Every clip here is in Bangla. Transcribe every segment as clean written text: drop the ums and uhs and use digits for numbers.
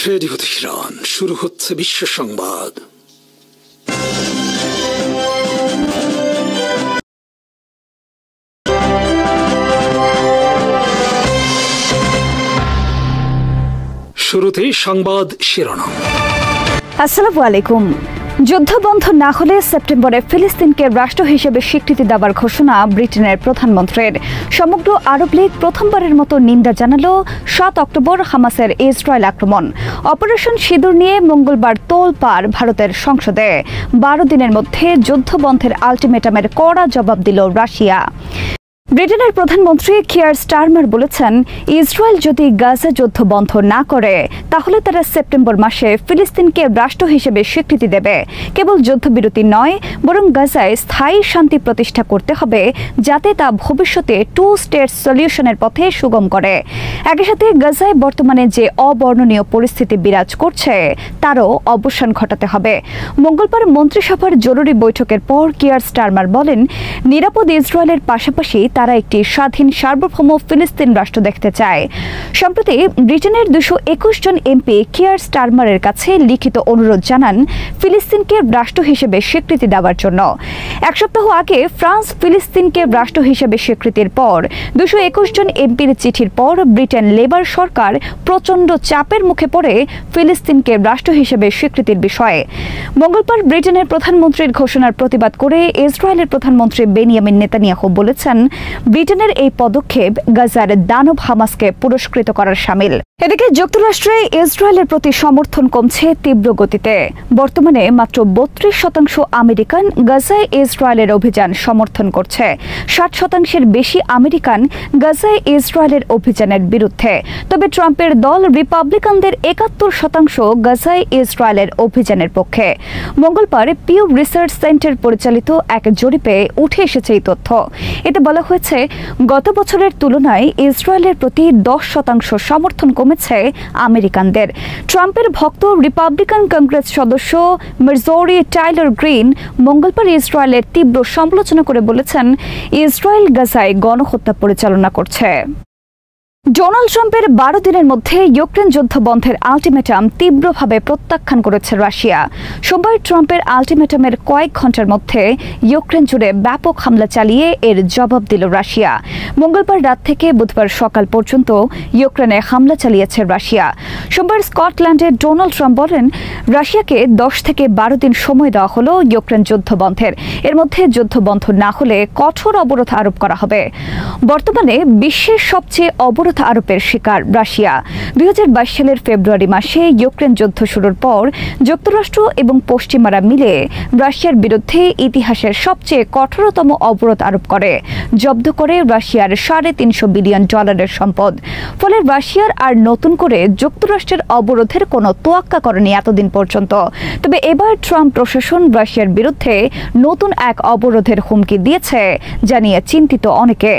রেডিও তেহরান, শুরু হচ্ছে বিশ্ব সংবাদ। শুরুতেই সংবাদ শিরোনাম। আসসালামু আলাইকুম। যুদ্ধবন্ধ না হলে সেপ্টেম্বরে ফিলিস্তিনকে রাষ্ট্র হিসেবে স্বীকৃতি দেওয়ার ঘোষণা ব্রিটেনের প্রধানমন্ত্রীর। সমগ্র আরব লীগ প্রথমবারের মতো নিন্দা জানালো 7 অক্টোবর হামাসের ইসরায়েল আক্রমণ। অপারেশন সিঁদুর নিয়ে মঙ্গলবার তোলপাড় ভারতের সংসদে। 12 দিনের মধ্যে যুদ্ধবন্ধের আলটিমেটামের কড়া জবাব দিল রাশিয়া। ব্রিটেনের প্রধানমন্ত্রী কিয়ার স্টারমার বলেছেন, ইসরায়েল যদি গাজা যুদ্ধ বন্ধ না করে তাহলে তারা সেপ্টেম্বর মাসে ফিলিস্তিনকে রাষ্ট্র হিসেবে স্বীকৃতি দেবে। কেবল যুদ্ধবিরতি নয়, বরং গাজায় স্থায়ী শান্তি প্রতিষ্ঠা করতে হবে, যাতে তা ভবিষ্যতে 2 স্টেট সলিউশনের পথে সুগম করে। একই সাথে গাজায় বর্তমানে যে অবর্ণনীয় পরিস্থিতি বিরাজ করছে তারও অবসান ঘটাতে হবে। মঙ্গলবার মন্ত্রিসভার জরুরি বৈঠকের পর কিয়ার স্টারমার বলেন, নিরাপদ ইসরায়েলের পাশাপাশি তারা একটি স্বাধীন সার্বভৌম ফিলিস্তিন রাষ্ট্র দেখতে চায়। সম্প্রতি ব্রিটেনের 221 জন এমপি কিয়ার স্টারমারের কাছে লিখিত অনুরোধ জানান ফিলিস্তিনকে রাষ্ট্র হিসেবে স্বীকৃতি দেওয়ার জন্য। এক সপ্তাহ আগে ফ্রান্স ফিলিস্তিনকে রাষ্ট্র হিসেবে স্বীকৃতির পর 221 জন এমপির চিঠির পর ব্রিটেন লেবার সরকার প্রচণ্ড চাপের মুখে পড়ে ফিলিস্তিনকে রাষ্ট্র হিসেবে স্বীকৃতির বিষয়ে। মঙ্গলবার ব্রিটেনের প্রধানমন্ত্রীর ঘোষণার প্রতিবাদ করে ইসরায়েলের প্রধানমন্ত্রী বেনিয়ামিন নেতানিয়াহু বলেছেন, ব্রিটেনের এই পদক্ষেপ গাজার দানব হামাসকে পুরস্কৃত করার শামিল। এদিকে যুক্তরাষ্ট্রে ইসরায়েলের প্রতি সমর্থন কমছে তীব্র গতিতে। বর্তমানে মাত্র 32% আমেরিকান গাজায় ইসরায়েলের অভিযান সমর্থন করছে। 60% বেশি আমেরিকান গাজায় ইসরায়েলের অভিযানের বিরুদ্ধে। তবে ট্রাম্পের দল রিপাবলিকানদের 71% গাজায় ইসরায়েলের অভিযানের পক্ষে। মঙ্গলবার পিউ রিসার্চ সেন্টার পরিচালিত এক জরিপে উঠে এসেছে এই তথ্য। এতে বলা হয়েছে, গত বছরের তুলনায় ইসরায়েলের প্রতি 10% সমর্থন কমেছে আমেরিকানদের। ট্রাম্পের ভক্ত রিপাবলিকান কংগ্রেস সদস্য মার্জরি টাইলার গ্রিন মঙ্গলবার ইসরায়েলের তীব্র সমালোচনা করে বলেছেন, ইসরায়েল গাজায় গণহত্যা পরিচালনা করছে। ডোনাল্ড ট্রাম্পের 12 দিনের মধ্যে ইউক্রেন যুদ্ধ বন্ধের আলটিমেটাম তীব্রভাবে প্রত্যাখ্যান করেছে রাশিয়া। সোমবার ট্রাম্পের আলটিমেটামের কয়েক ঘন্টার মধ্যে ইউক্রেন জুড়ে ব্যাপক হামলা চালিয়ে এর জবাব দিল রাশিয়া। মঙ্গলবার রাত থেকে বুধবার সকাল পর্যন্ত ইউক্রেনে হামলা চালিয়েছে রাশিয়া। সোমবার স্কটল্যান্ডে ডোনাল্ড ট্রাম্প বলেন, রাশিয়াকে 10 থেকে 12 দিন সময় দেওয়া হলো ইউক্রেন যুদ্ধ বন্ধের। এর মধ্যে যুদ্ধ বন্ধ না হলে কঠোর অবরোধ আরোপ করা হবে। বর্তমানে বিশ্বের সবচেয়ে অবরোধ আরোপের শিকার রাশিয়া। 2022 সালের ফেব্রুয়ারি মাসে ইউক্রেন যুদ্ধ শুরুর পর যুক্তরাষ্ট্র এবং পশ্চিমারা মিলে রাশিয়ার বিরুদ্ধে ইতিহাসের সবচেয়ে কঠোরতম অবরোধ আরোপ করে, জব্দ করে রাশিয়ার $350 বিলিয়ন সম্পদ। ফলে রাশিয়ার আর নতুন করে যুক্তরাষ্ট্রের অবরোধের কোনো তোয়াক্কা করেনি এতদিন পর্যন্ত। তবে এবার ট্রাম্প প্রশাসন রাশিয়ার বিরুদ্ধে নতুন এক অবরোধের হুমকি দিয়েছে, জানিয়ে চিন্তিত অনেকে।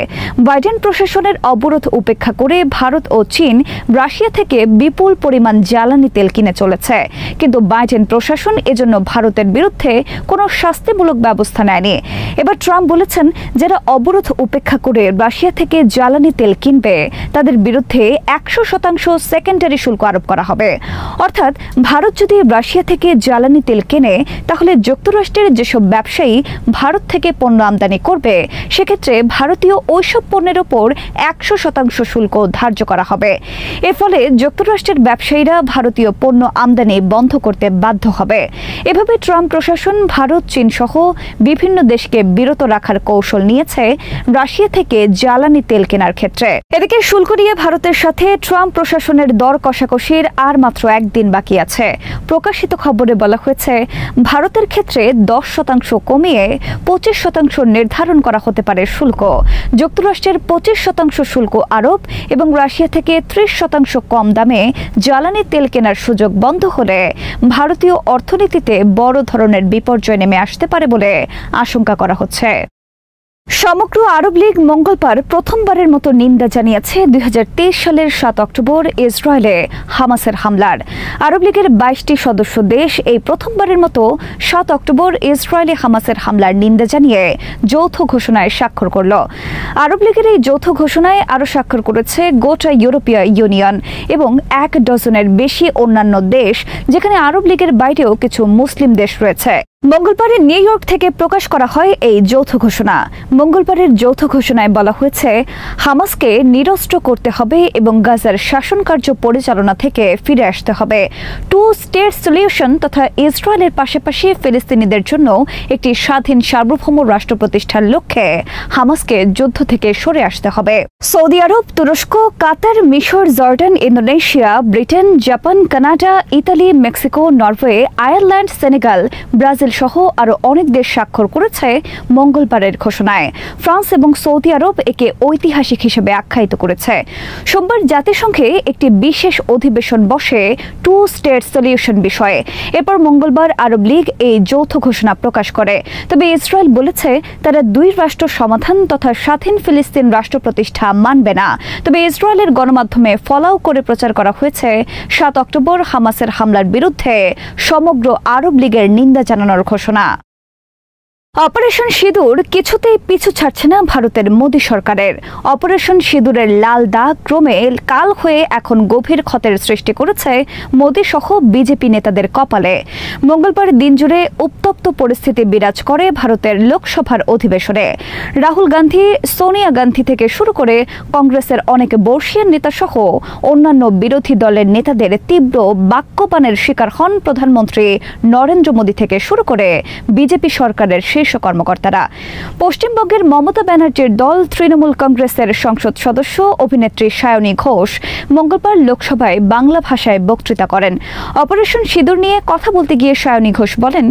বাইডেন প্রশাসনের অবরোধ উপেক্ষা করে ভারত ও চীন রাশিয়া থেকে বিপুল পরিমাণ জ্বালানি তেল কিনে চলেছে, কিন্তু বাইডেন প্রশাসন এজন্য ভারতের বিরুদ্ধে কোনো শাস্তিমূলক ব্যবস্থা নেয়নি। এবার ট্রাম্প বলেছেন, যারা অবরোধ উপেক্ষা করে রাশিয়া থেকে জ্বালানি তেল কিনবে তাদের বিরুদ্ধে 100% সেকেন্ডারি শুল্ক আরোপ করা হবে। অর্থাৎ ভারত যদি রাশিয়া থেকে জ্বালানি তেল কেনে তাহলে যুক্তরাষ্ট্রের যেসব ব্যবসায়ী ভারত থেকে পণ্য আমদানি করবে সেক্ষেত্রে ভারতীয় ওইসব পণ্যের ওপর 100% শুল্ক ধার্য করা হবে। এর ফলে যুক্তরাষ্ট্রের ব্যবসায়ীরা ভারতীয় পণ্য আমদানি বন্ধ করতে বাধ্য হবে। এভাবে ট্রাম্প প্রশাসন ভারত, চীন সহ বিভিন্ন দেশকে বিরত রাখার কৌশল নিয়েছে রাশিয়া থেকে জ্বালানি তেল কেনার ক্ষেত্রে। এদিকে শুল্ক নিয়ে ভারতের সাথে ট্রাম্প প্রশাসনের দর কষাকষির আর মাত্র একদিন বাকি আছে। প্রকাশিত খবরে বলা হয়েছে, ভারতের ক্ষেত্রে 10% কমিয়ে 25% নির্ধারণ করা হতে পারে শুল্ক। যুক্তরাষ্ট্রের 25% শুল্ক আরোপ এবং রাশিয়া থেকে 30% কম দামে জ্বালানি তেল কেনার সুযোগ বন্ধ হলে ভারতীয় অর্থনীতিতে বড় ধরনের বিপর্যয় নেমে আসতে পারে বলে আশঙ্কা করা হচ্ছে। সমগ্র আরব লীগ মঙ্গলবার প্রথমবারের মতো নিন্দা জানিয়েছে 2023 সালের 7 অক্টোবর ইসরায়েলে হামাসের হামলার। আরব লীগের 22টি সদস্য দেশ এই প্রথমবারের মতো 7 অক্টোবর ইসরায়েলে হামাসের হামলার নিন্দা জানিয়ে যৌথ ঘোষণায় স্বাক্ষর করল। আরব লীগের এই যৌথ ঘোষণায় আরও স্বাক্ষর করেছে গোটা ইউরোপীয় ইউনিয়ন এবং 1 ডজনের বেশি অন্যান্য দেশ, যেখানে আরব লীগের বাইরেও কিছু মুসলিম দেশ রয়েছে। মঙ্গলবার নিউ ইয়র্ক থেকে প্রকাশ করা হয় এই যৌথ ঘোষণা। মঙ্গলবারের যৌথ ঘোষণায় বলা হয়েছে, হামাসকে নিরস্ত্র করতে হবে এবং গাজার শাসন কার্য পরিচালনা থেকে ফিরে আসতে হবে। 2 স্টেট সলিউশন তথা ইসরায়েলের পাশাপাশি ফিলিস্তিনিদের জন্য একটি স্বাধীন সার্বভৌম রাষ্ট্র প্রতিষ্ঠার লক্ষ্যে হামাসকে যুদ্ধ থেকে সরে আসতে হবে। সৌদি আরব, তুরস্ক, কাতার, মিশর, Jordan, Indonesia, Britain, Japan, Canada, Italy, Mexico, Norway, Ireland, Senegal, Brazil সহ আরও অনেক দেশ স্বাক্ষর করেছে মঙ্গলবারের ঘোষণায়। ফ্রান্স এবং সৌদি আরব একে ঐতিহাসিক হিসেবে আখ্যায়িত করেছে। সোমবার জাতিসংঘে একটি বিশেষ অধিবেশন বসে 2 স্টেট সলিউশন বিষয়ে। এরপর মঙ্গলবার আরব লীগ এই যৌথ ঘোষণা প্রকাশ করে। তবে ইসরায়েল বলেছে তারা 2 রাষ্ট্র সমাধান তথা স্বাধীন ফিলিস্তিন রাষ্ট্র প্রতিষ্ঠা মানবে না। তবে ইসরায়েলের গণমাধ্যমে ফলাও করে প্রচার করা হয়েছে 7 অক্টোবর হামাসের হামলার বিরুদ্ধে সমগ্র আরব লীগের নিন্দা জানানোর ঘোষণা। অপারেশন সিঁদুর কিছুতেই পিছু ছাড়ছে না ভারতের মোদী সরকারের। অপারেশন সিঁদুরের লাল দাগ ক্রমে কাল হয়ে এখন গভীর ক্ষতের সৃষ্টি করেছে মোদী সহ বিজেপি নেতাদের কপালে। মঙ্গলবার দিনজুড়ে উত্তপ্ত পরিস্থিতি বিরাজ করে ভারতের লোকসভার অধিবেশনে। রাহুল গান্ধী, সোনিয়া গান্ধী থেকে শুরু করে কংগ্রেসের অনেক বর্ষীয় নেতা সহ অন্যান্য বিরোধী দলের নেতাদের তীব্র বাক্যপানের শিকার হন প্রধানমন্ত্রী নরেন্দ্র মোদী থেকে শুরু করে বিজেপি সরকারের শীর্ষ কর্মকর্তারা। পশ্চিমবঙ্গের মমতা ব্যানার্জির দল তৃণমূল কংগ্রেসের সংসদ সদস্য অভিনেত্রী সায়নী ঘোষ মঙ্গলবার লোকসভায় বাংলা ভাষায় বক্তৃতা করেন। অপারেশন সিঁদুর নিয়ে কথা বলতে গিয়ে সায়নী ঘোষ বলেন,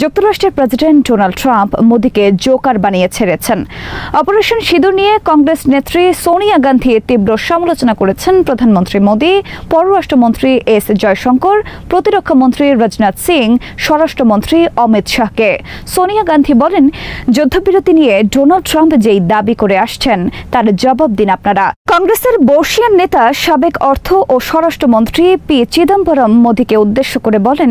যুক্তরাষ্ট্রের প্রেসিডেন্ট ডোনাল্ড ট্রাম্প মোদীকে জোকার বানিয়ে ছেড়েছেন। অপারেশন সিঁদুর নিয়ে কংগ্রেস নেত্রী সোনিয়া গান্ধী তীব্র সমালোচনা করেছেন প্রধানমন্ত্রী মোদী, পররাষ্ট্রমন্ত্রী এস জয়শঙ্কর, প্রতিরক্ষা মন্ত্রী রাজনাথ সিং, স্বরাষ্ট্রমন্ত্রী অমিত শাহকে। সোনিয়া গান্ধী বলেন, যুদ্ধবিরতি নিয়ে ডোনাল্ড ট্রাম্প যেই দাবি করে আসছেন তার জবাব দিন আপনারা। কংগ্রেসের বর্ষীয়ান নেতা সাবেক অর্থ ও স্বরাষ্ট্রমন্ত্রী পি চিদম্বরম মোদীকে উদ্দেশ্য করে বলেন,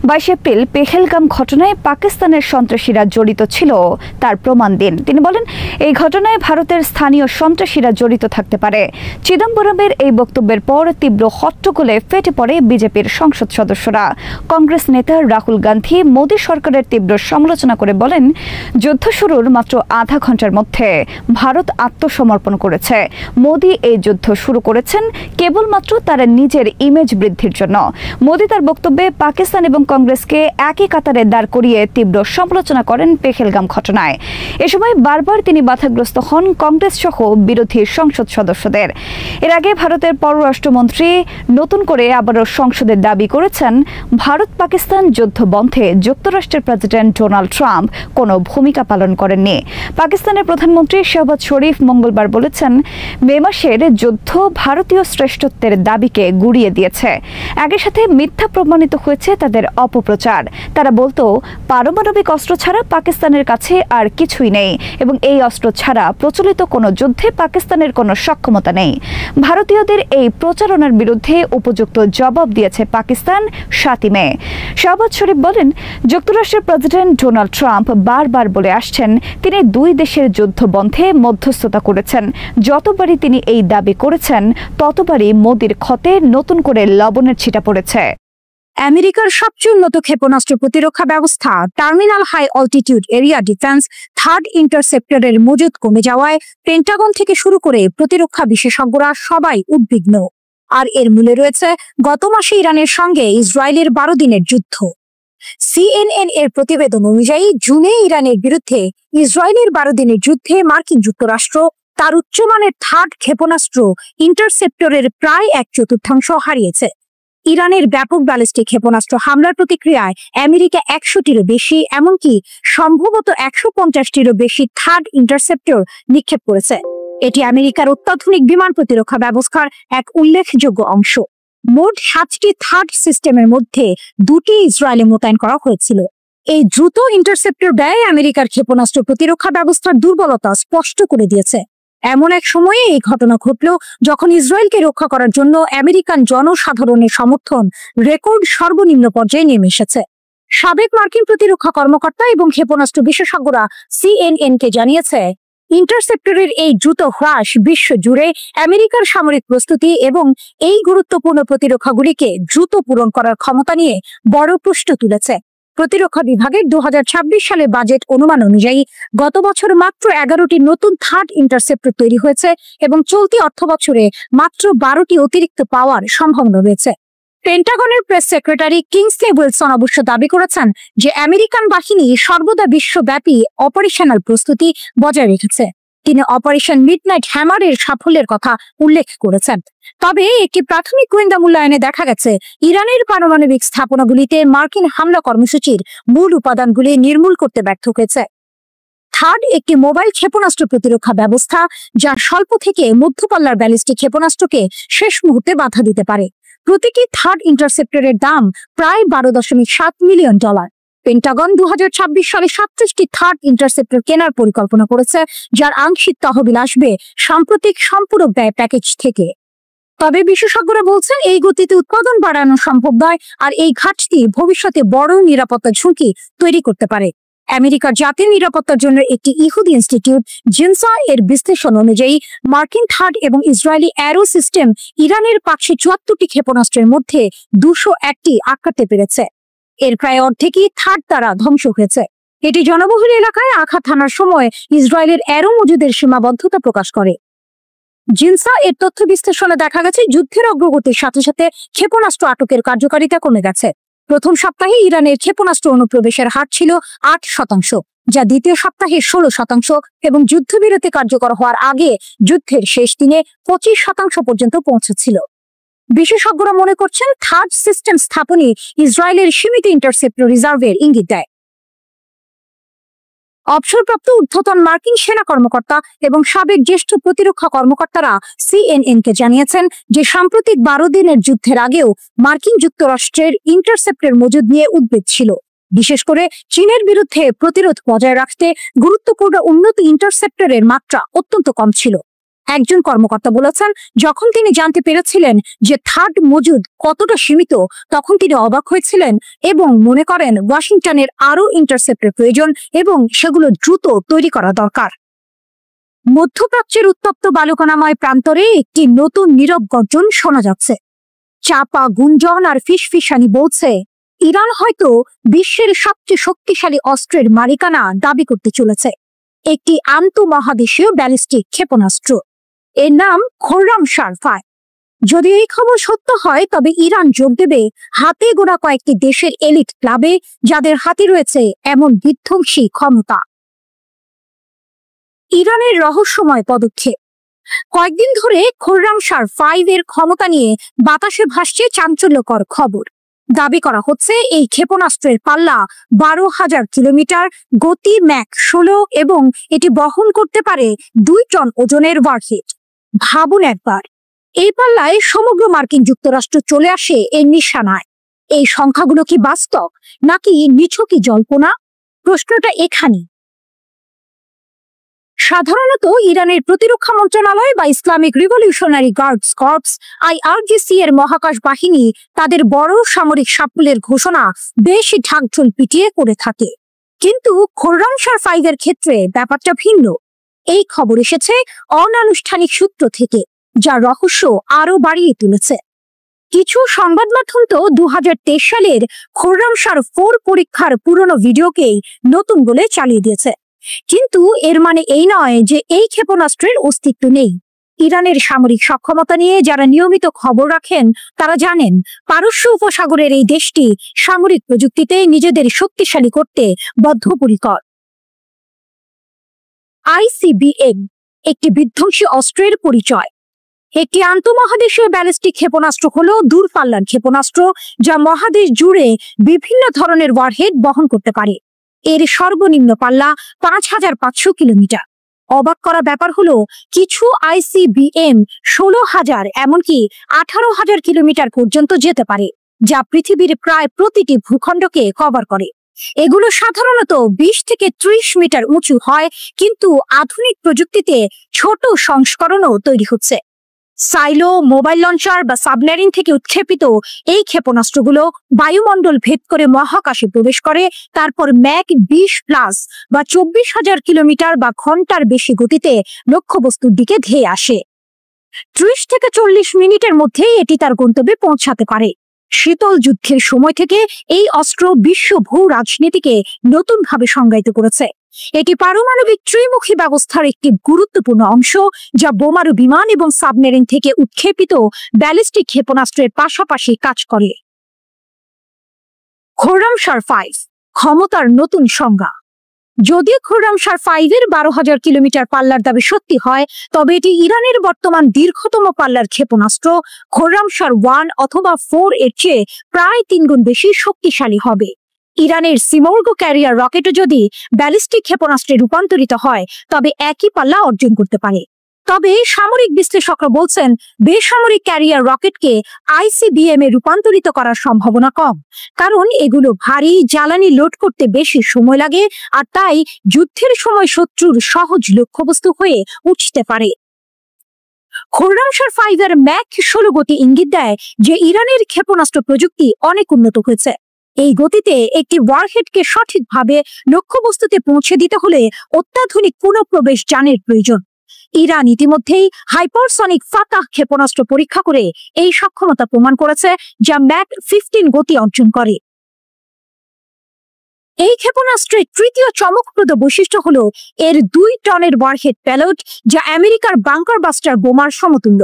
22 এপ্রিল পেহেলগাম ঘটনায় পাকিস্তানের সন্ত্রাসীরা জড়িত ছিল তার প্রমাণ দিন। তিনি বলেন, এই ঘটনায় ভারতের স্থানীয় সন্ত্রাসীরা জড়িত থাকতে পারে। চিদম্বরমের এই বক্তব্যের পর তীব্র হট্টগোলে ফেটে পড়ে বিজেপির সংসদ সদস্যরা। কংগ্রেস নেতা রাহুল গান্ধী মোদী সরকারের তীব্র সমালোচনা করে বলেন, যুদ্ধ শুরুর মাত্র আধা ঘন্টার মধ্যে ভারত আত্মসমর্পণ করেছে। মোদী এই যুদ্ধ শুরু করেছেন কেবলমাত্র তার নিজের ইমেজ বৃদ্ধির জন্য। মোদী তার বক্তব্যে পাকিস্তান এবং কংগ্রেসকে একই কাতারে দাঁড় করিয়ে তীব্র সমালোচনা করেন পেহেলগাম ঘটনায়। এ সময় বারবার তিনি বাধাগ্রস্ত হন কংগ্রেস সহ বিরোধী সংসদ সদস্যদের। এর আগে ভারতের পররাষ্ট্রমন্ত্রী নতুন করে আবারও সংসদে দাবি করেছেন, ভারত পাকিস্তান যুদ্ধ বন্ধে যুক্তরাষ্ট্রের প্রেসিডেন্ট ডোনাল্ড ট্রাম্প কোনো ভূমিকা পালন করেননি। পাকিস্তানের প্রধানমন্ত্রী শাহবাজ শরীফ মঙ্গলবার বলেছেন, মে মাসের যুদ্ধ ভারতীয় শ্রেষ্ঠত্বের দাবিকে গুড়িয়ে দিয়েছে। একই সাথে মিথ্যা প্রমাণিত হয়েছে তাদের অপপ্রচার। তারা বলতো, পারমাণবিক অস্ত্র ছাড়া পাকিস্তানের কাছে আর কিছুই নেই এবং এই অস্ত্র ছাড়া প্রচলিত কোনো যুদ্ধে পাকিস্তানের কোনো সক্ষমতা নেই। ভারতীয়দের এই প্রচারণার বিরুদ্ধে উপযুক্ত জবাব দিয়েছে পাকিস্তান 7 মে। শাহবাজ শরীফ বলেন, যুক্তরাষ্ট্রের প্রেসিডেন্ট ডোনাল্ড ট্রাম্প বারবার বলে আসছেন তিনি 2 দেশের যুদ্ধ বন্ধে মধ্যস্থতা করেছেন। যতবারই তিনি এই দাবি করেছেন ততবারই মোদীর ক্ষতে নতুন করে লবণের ছিটা পড়েছে। আমেরিকার সবচেয়ে উন্নত ক্ষেপণাস্ত্র প্রতিরক্ষা ব্যবস্থা terminal high altitude area defence third ইন্টারসেপ্টরের মজুদ কমে যাওয়ায় পেন্টাগন থেকে শুরু করে প্রতিরক্ষা বিশেষজ্ঞরা সবাই উদ্বিগ্ন। আর এর মূলে রয়েছে গত মাসে ইরানের সঙ্গে ইসরায়েলের 12 দিনের যুদ্ধ। CNN এর প্রতিবেদন অনুযায়ী জুনে ইরানের বিরুদ্ধে ইসরায়েলের 12 দিনের যুদ্ধে মার্কিন যুক্তরাষ্ট্র তার উচ্চমানের থার্ড ক্ষেপণাস্ত্র ইন্টারসেপ্টরের প্রায় 1/4 হারিয়েছে। ইরানের ব্যাপক ব্যালিস্টিক ক্ষেপণাস্ত্র হামলার প্রতিক্রিয়ায় আমেরিকা 100টিরও বেশি, এমনকি সম্ভবত 150টিরও বেশি থার্ড ইন্টারসেপ্টর নিক্ষেপ করেছে। এটি আমেরিকার অত্যাধুনিক বিমান প্রতিরক্ষা ব্যবস্থার এক উল্লেখযোগ্য অংশ। মোট 7টি থার্ড সিস্টেমের মধ্যে 2টি ইসরায়েলে মোতায়েন করা হয়েছিল। এই দ্রুত ইন্টারসেপ্টর ব্যয় আমেরিকার ক্ষেপণাস্ত্র প্রতিরক্ষা ব্যবস্থার দুর্বলতা স্পষ্ট করে দিয়েছে। এমন এক সময়ে এই ঘটনা ঘটল যখন ইসরায়েলকে রক্ষা করার জন্য আমেরিকান জনসাধারণের সমর্থন রেকর্ড সর্বনিম্ন পর্যায়ে নেমে এসেছে। সাবেক মার্কিন প্রতিরক্ষা কর্মকর্তা এবং ক্ষেপণাস্ত্র বিশেষজ্ঞরা CNN কে জানিয়েছে, ইন্টারসেপ্টরের এই দ্রুত হ্রাস বিশ্ব জুড়ে আমেরিকার সামরিক প্রস্তুতি এবং এই গুরুত্বপূর্ণ প্রতিরক্ষাগুলিকে দ্রুত পূরণ করার ক্ষমতা নিয়ে বড় প্রশ্ন তুলেছে। প্রতিরক্ষা বিভাগের 2026 সালের বাজেট অনুমান অনুযায়ী গত বছর মাত্র 11টি নতুন থার্ড ইন্টারসেপ্টর তৈরি হয়েছে এবং চলতি অর্থবছরে মাত্র 12টি অতিরিক্ত পাওয়ার সম্ভাবনা রয়েছে। পেন্টাগনের প্রেস সেক্রেটারি কিংসলে উইলসন অবশ্য দাবি করেছেন যে আমেরিকান বাহিনী সর্বদা বিশ্বব্যাপী অপারেশনাল প্রস্তুতি বজায় রেখেছে। তিনি অপারেশন মিডনাইট হ্যামারের সাফল্যের কথা উল্লেখ করেছেন। তবে একটি প্রাথমিক গোয়েন্দা মূল্যায়নে দেখা গেছে ইরানের পারমাণবিক স্থাপনাগুলিতে মার্কিন হামলা কর্মসূচির মূল উপাদানগুলি নির্মূল করতে ব্যর্থ হয়েছে। থার্ড একটি মোবাইল ক্ষেপণাস্ত্র প্রতিরক্ষা ব্যবস্থা যা স্বল্প থেকে মধ্যপাল্লার ব্যালিস্টিক ক্ষেপণাস্ত্রকে শেষ মুহূর্তে বাধা দিতে পারে। প্রতিটি থার্ড ইন্টারসেপ্টরের দাম প্রায় $12.7 মিলিয়ন। পেন্টাগন 2026 সালে 37টি থার্ড ইন্টারসেপ্টর কেনার পরিকল্পনা করেছে, যার আংশিক তহবিল আসবে সাম্প্রতিক সম্পূরক ব্যয় প্যাকেজ থেকে। তবে বিশেষজ্ঞরা বলছেন এই গতিতে উৎপাদন বাড়ানো সম্ভব নয়, আর এই ঘাটতি ভবিষ্যতে বড় নিরাপত্তা ঝুঁকি তৈরি করতে পারে। আমেরিকার জাতীয় নিরাপত্তার জন্য একটি ইহুদি ইনস্টিটিউট জিনসা এর বিশ্লেষণ অনুযায়ী মার্কিন থার্ড এবং ইসরায়েলি অ্যারো সিস্টেম ইরানের 574টি ক্ষেপণাস্ত্রের মধ্যে 201টি আটকাতে পেরেছে। এর প্রায় অর্ধেকই থার্ড দ্বারা ধ্বংস হয়েছে। এটি জনবহুল এলাকায় আঘাত হানার সময় ইসরায়েলের অ্যারো মজুদের সীমাবদ্ধতা প্রকাশ করে। জিনসা এর তথ্য বিশ্লেষণে দেখা গেছে যুদ্ধের অগ্রগতির সাথে সাথে ক্ষেপণাস্ত্র আটকের কার্যকারিতা কমে গেছে। প্রথম সপ্তাহে ইরানের ক্ষেপণাস্ত্র অনুপ্রবেশের হার ছিল 8%, যা দ্বিতীয় সপ্তাহে 16% এবং যুদ্ধবিরতি কার্যকর হওয়ার আগে যুদ্ধের শেষ দিনে 25% পর্যন্ত পৌঁছেছিল। বিশেষজ্ঞরা মনে করছেন থার্ড সিস্টেম স্থাপনই ইসরায়েলের সীমিত ইন্টারসেপ্টর রিজার্ভের ইঙ্গিত দেয়। অবসরপ্রাপ্ত ঊর্ধ্বতন মার্কিন সেনা কর্মকর্তা এবং সাবেক জ্যেষ্ঠ প্রতিরক্ষা কর্মকর্তারা CNN কে জানিয়েছেন যে সাম্প্রতিক 12 দিনের যুদ্ধের আগেও মার্কিন যুক্তরাষ্ট্রের ইন্টারসেপ্টর মজুদ নিয়ে উদ্বেগ ছিল। বিশেষ করে চীনের বিরুদ্ধে প্রতিরোধ বজায় রাখতে গুরুত্বপূর্ণ উন্নত ইন্টারসেপ্টরের মাত্রা অত্যন্ত কম ছিল। একজন কর্মকর্তা বলেছেন, যখন তিনি জানতে পেরেছিলেন যে থার্ড মজুদ কতটা সীমিত, তখন তিনি অবাক হয়েছিলেন এবং মনে করেন ওয়াশিংটনের আরও ইন্টারসেপ্টর প্রয়োজন এবং সেগুলো দ্রুত তৈরি করা দরকার। মধ্যপ্রাচ্যের উত্তপ্ত বালুকণাময় প্রান্তরে একটি নতুন নীরব গর্জন শোনা যাচ্ছে। চাপা গুঞ্জন আর ফিসফিসানি বলছে ইরান হয়তো বিশ্বের সবচেয়ে শক্তিশালী অস্ত্রের মালিকানা দাবি করতে চলেছে, একটি আন্তঃমহাদেশীয় ব্যালিস্টিক ক্ষেপণাস্ত্র। এর নাম খোররামশার-5। যদি এই খবর সত্য হয়, তবে ইরান যোগ দেবে হাতে গোনা কয়েকটি দেশের এলিট ক্লাবে যাদের হাতে রয়েছে এমন বিধ্বংসী ক্ষমতা। ইরানের রহস্যময় পদক্ষেপ। কয়েকদিন ধরে খোররামশার-5 এর ক্ষমতা নিয়ে বাতাসে ভাসছে চাঞ্চল্যকর খবর। দাবি করা হচ্ছে এই ক্ষেপণাস্ত্রের পাল্লা 12,000 কিলোমিটার, গতি ম্যাক 16 এবং এটি বহন করতে পারে 2 টন ওজনের ওয়ারহেড। ভাবুন একবার, এই পাল্লায় সমগ্র মার্কিন যুক্তরাষ্ট্র চলে আসে এর নিশানায়। এই সংখ্যাগুলো কি বাস্তব নাকি নিছকই জল্পনা? প্রশ্নটা এখানে। সাধারণত ইরানের প্রতিরক্ষা মন্ত্রণালয় বা Islamic revolutionary guards corps IRGC এর মহাকাশ বাহিনী তাদের বড় সামরিক সাফল্যের ঘোষণা বেশি ঢাকঢোল পিটিয়ে করে থাকে, কিন্তু খোররামশার-5 এর ক্ষেত্রে ব্যাপারটা ভিন্ন। এই খবর এসেছে অনানুষ্ঠানিক সূত্র থেকে, যা রহস্য আরো বাড়িয়ে তুলেছে। কিছু সংবাদ মাধ্যম তো 2023 সালের খোররামশার-4 পরীক্ষার পুরনো ভিডিওকেই নতুন বলে চালিয়ে দিয়েছে। কিন্তু এর মানে এই নয় যে এই ক্ষেপণাস্ত্রের অস্তিত্ব নেই। ইরানের সামরিক সক্ষমতা নিয়ে যারা নিয়মিত খবর রাখেন তারা জানেন পারস্য উপসাগরের এই দেশটি সামরিক প্রযুক্তিতে নিজেদের শক্তিশালী করতে বদ্ধপরিকর। ICBM একটি বিধ্বংসী অস্ত্রের পরিচয়। একটি আন্তঃমহাদেশীয় ব্যালিস্টিক ক্ষেপণাস্ত্র হলো দূরপাল্লার ক্ষেপণাস্ত্র যা মহাদেশ জুড়ে বিভিন্ন ধরনের ওয়ারহেড বহন করতে পারে। এর সর্বনিম্ন পাল্লা 5,500 কিলোমিটার। অবাক করা ব্যাপার হলো কিছু ICBM 16,000 এমনকি 18,000 কিলোমিটার পর্যন্ত যেতে পারে, যা পৃথিবীর প্রায় প্রতিটি ভূখণ্ডকে কভার করে। এগুলো সাধারণত 20 থেকে 30 মিটার উঁচু হয়, কিন্তু আধুনিক প্রযুক্তিতে ছোট সংস্করণও তৈরি হচ্ছে। সাইলো, মোবাইল লঞ্চার বা সাবমেরিন থেকে উৎক্ষেপিত এই ক্ষেপণাস্ত্রগুলো বায়ুমণ্ডল ভেদ করে মহাকাশে প্রবেশ করে, তারপর ম্যাক 20+ বা 24,000 কিলোমিটার বা ঘন্টার বেশি গতিতে লক্ষ্যবস্তুর দিকে ধেয়ে আসে। 30 থেকে 40 মিনিটের মধ্যেই এটি তার গন্তব্যে পৌঁছাতে পারে। শীতল যুদ্ধের সময় থেকে এই অস্ত্র বিশ্ব ভূ রাজনীতিকে নতুনভাবে সংজ্ঞায়িত করেছে। এটি পারমাণবিক ত্রিমুখী ব্যবস্থার একটি গুরুত্বপূর্ণ অংশ, যা বোমারু বিমান এবং সাবমেরিন থেকে উৎক্ষেপিত ব্যালিস্টিক ক্ষেপণাস্ত্রের পাশাপাশি কাজ করে। খোরামশার 5 ক্ষমতার নতুন সংজ্ঞা। যদিও খোরামশার 5-এর 12,000 কিলোমিটার পাল্লার দাবি সত্যি হয়, তবে এটি ইরানের বর্তমান দীর্ঘতম পাল্লার ক্ষেপণাস্ত্র। খোরামশার 1 অথবা 4 এর চেয়ে প্রায় 3 গুণ বেশি শক্তিশালী হবে। ইরানের সিমোর্গ ক্যারিয়ার রকেটও যদি ব্যালিস্টিক ক্ষেপণাস্ত্রে রূপান্তরিত হয়, তবে একই পাল্লা অর্জন করতে পারে। তবে সামরিক বিশ্লেষকরা বলছেন, বেসামরিক ক্যারিয়ার রকেটকে ICBM এ রূপান্তরিত করার সম্ভাবনা কম, কারণ এগুলো ভারী, জ্বালানি লোড করতে বেশি সময় লাগে, আর তাই যুদ্ধের সময় শত্রুর সহজ লক্ষ্যবস্তু হয়ে উঠতে পারে। খোরামশার 5-এর ম্যাক 16 গতি ইঙ্গিত দেয় যে ইরানের ক্ষেপণাস্ত্র প্রযুক্তি অনেক উন্নত হয়েছে। এই গতিতে একটি ওয়ারহেডকে সঠিকভাবে লক্ষ্যবস্তুতে পৌঁছে দিতে হলে অত্যাধুনিক পুনঃপ্রবেশ যানের প্রয়োজন। ইরান ইতিমধ্যেই হাইপারসনিক ফাতাহ ক্ষেপণাস্ত্র পরীক্ষা করে এই সক্ষমতা প্রমাণ করেছে, যা ম্যাক 15 গতি অর্জন করে। এই ক্ষেপণাস্ত্রের তৃতীয় চমকপ্রদ বৈশিষ্ট্য হল এর 2 টনের ওয়ারহেড প্যালোড, যা আমেরিকার বাংকার বাস্টার বোমার সমতুল্য।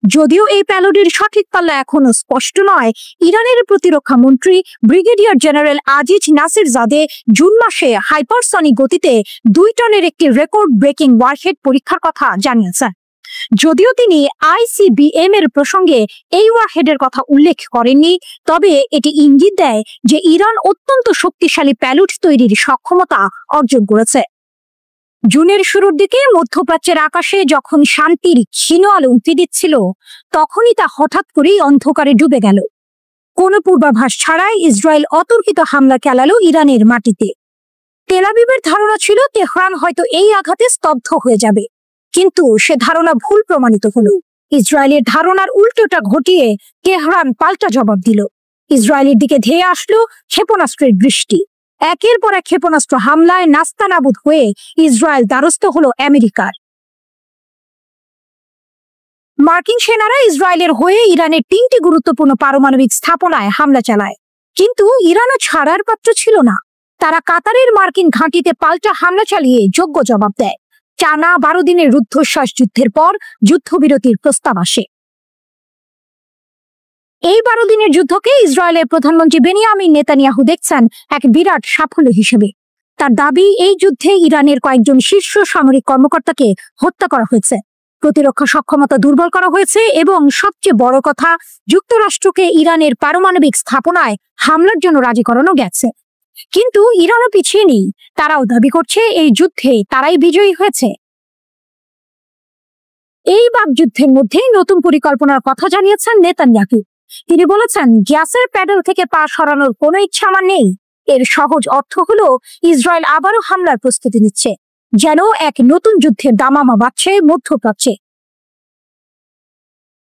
যদিও এই প্যালোডের সঠিক পাল্লা এখনো স্পষ্ট নয়, ইরানের প্রতিরক্ষা মন্ত্রী ব্রিগেডিয়ার জেনারেল আজিজ নাসিরজাদে জুন মাসে হাইপারসনিক গতিতে 2 টনের একটি রেকর্ড ব্রেকিং ওয়ারহেড পরীক্ষার কথা জানিয়েছেন। যদিও তিনি ICBM এর প্রসঙ্গে এই ওয়ারহেডের কথা উল্লেখ করেননি, তবে এটি ইঙ্গিত দেয় যে ইরান অত্যন্ত শক্তিশালী প্যালোড তৈরির সক্ষমতা অর্জন করেছে। জুনের শুরুর দিকে মধ্যপ্রাচ্যের আকাশে যখন শান্তির ক্ষীণ আলো উঁকি দিচ্ছিল, তখনই তা হঠাৎ করেই অন্ধকারে ডুবে গেল। কোনো পূর্বাভাস ছাড়াই ইসরায়েল অতর্কিত হামলা চালালো ইরানের মাটিতে। তেল আবিবের ধারণা ছিল তেহরান হয়তো এই আঘাতে স্তব্ধ হয়ে যাবে, কিন্তু সে ধারণা ভুল প্রমাণিত হলো। ইসরায়েলের ধারণার উল্টোটা ঘটিয়ে তেহরান পাল্টা জবাব দিল। ইসরায়েলের দিকে ধেয়ে আসলো ক্ষেপণাস্ত্রের বৃষ্টি। একের পর এক ক্ষেপণাস্ত্র হামলায় নাস্তানাবুদ হয়ে ইসরায়েল দ্বারস্থ হলো আমেরিকার। মার্কিন সেনারা ইসরায়েলের হয়ে ইরানের 3টি গুরুত্বপূর্ণ পারমাণবিক স্থাপনায় হামলা চালায়, কিন্তু ইরানও ছাড়ার পাত্র ছিল না। তারা কাতারের মার্কিন ঘাঁটিতে পাল্টা হামলা চালিয়ে যোগ্য জবাব দেয়। টানা 12 দিনের রুদ্ধশ্বাস যুদ্ধের পর যুদ্ধবিরতির প্রস্তাব আসে। এই 12 দিনের যুদ্ধকে ইসরায়েলের প্রধানমন্ত্রী বেনিয়ামিন নেতানিয়াহু দেখছেন এক বিরাট সাফল্য হিসেবে। তার দাবি, এই যুদ্ধে ইরানের কয়েকজন শীর্ষ সামরিক কর্মকর্তাকে হত্যা করা হয়েছে, প্রতিরক্ষা সক্ষমতা দুর্বল করা হয়েছে এবং সবচেয়ে বড় কথা, যুক্তরাষ্ট্রকে ইরানের পারমাণবিক স্থাপনায় হামলার জন্য রাজি করানো গেছে। কিন্তু ইরানও পিছিয়ে নেই, তারাও দাবি করছে এই যুদ্ধে তারাই বিজয়ী হয়েছে। এই বাকযুদ্ধের মধ্যেই নতুন পরিকল্পনার কথা জানিয়েছেন নেতানিয়াহু। তিনি বলেছেন, গ্যাসের প্যাডেল থেকে পা সরানোর কোনো ইচ্ছা আমার নেই। এর সহজ অর্থ হলো ইসরায়েল আবারও হামলার প্রস্তুতি নিচ্ছে, যেন এক নতুন যুদ্ধের দামামা বাজছে মধ্যপ্রাচ্যে।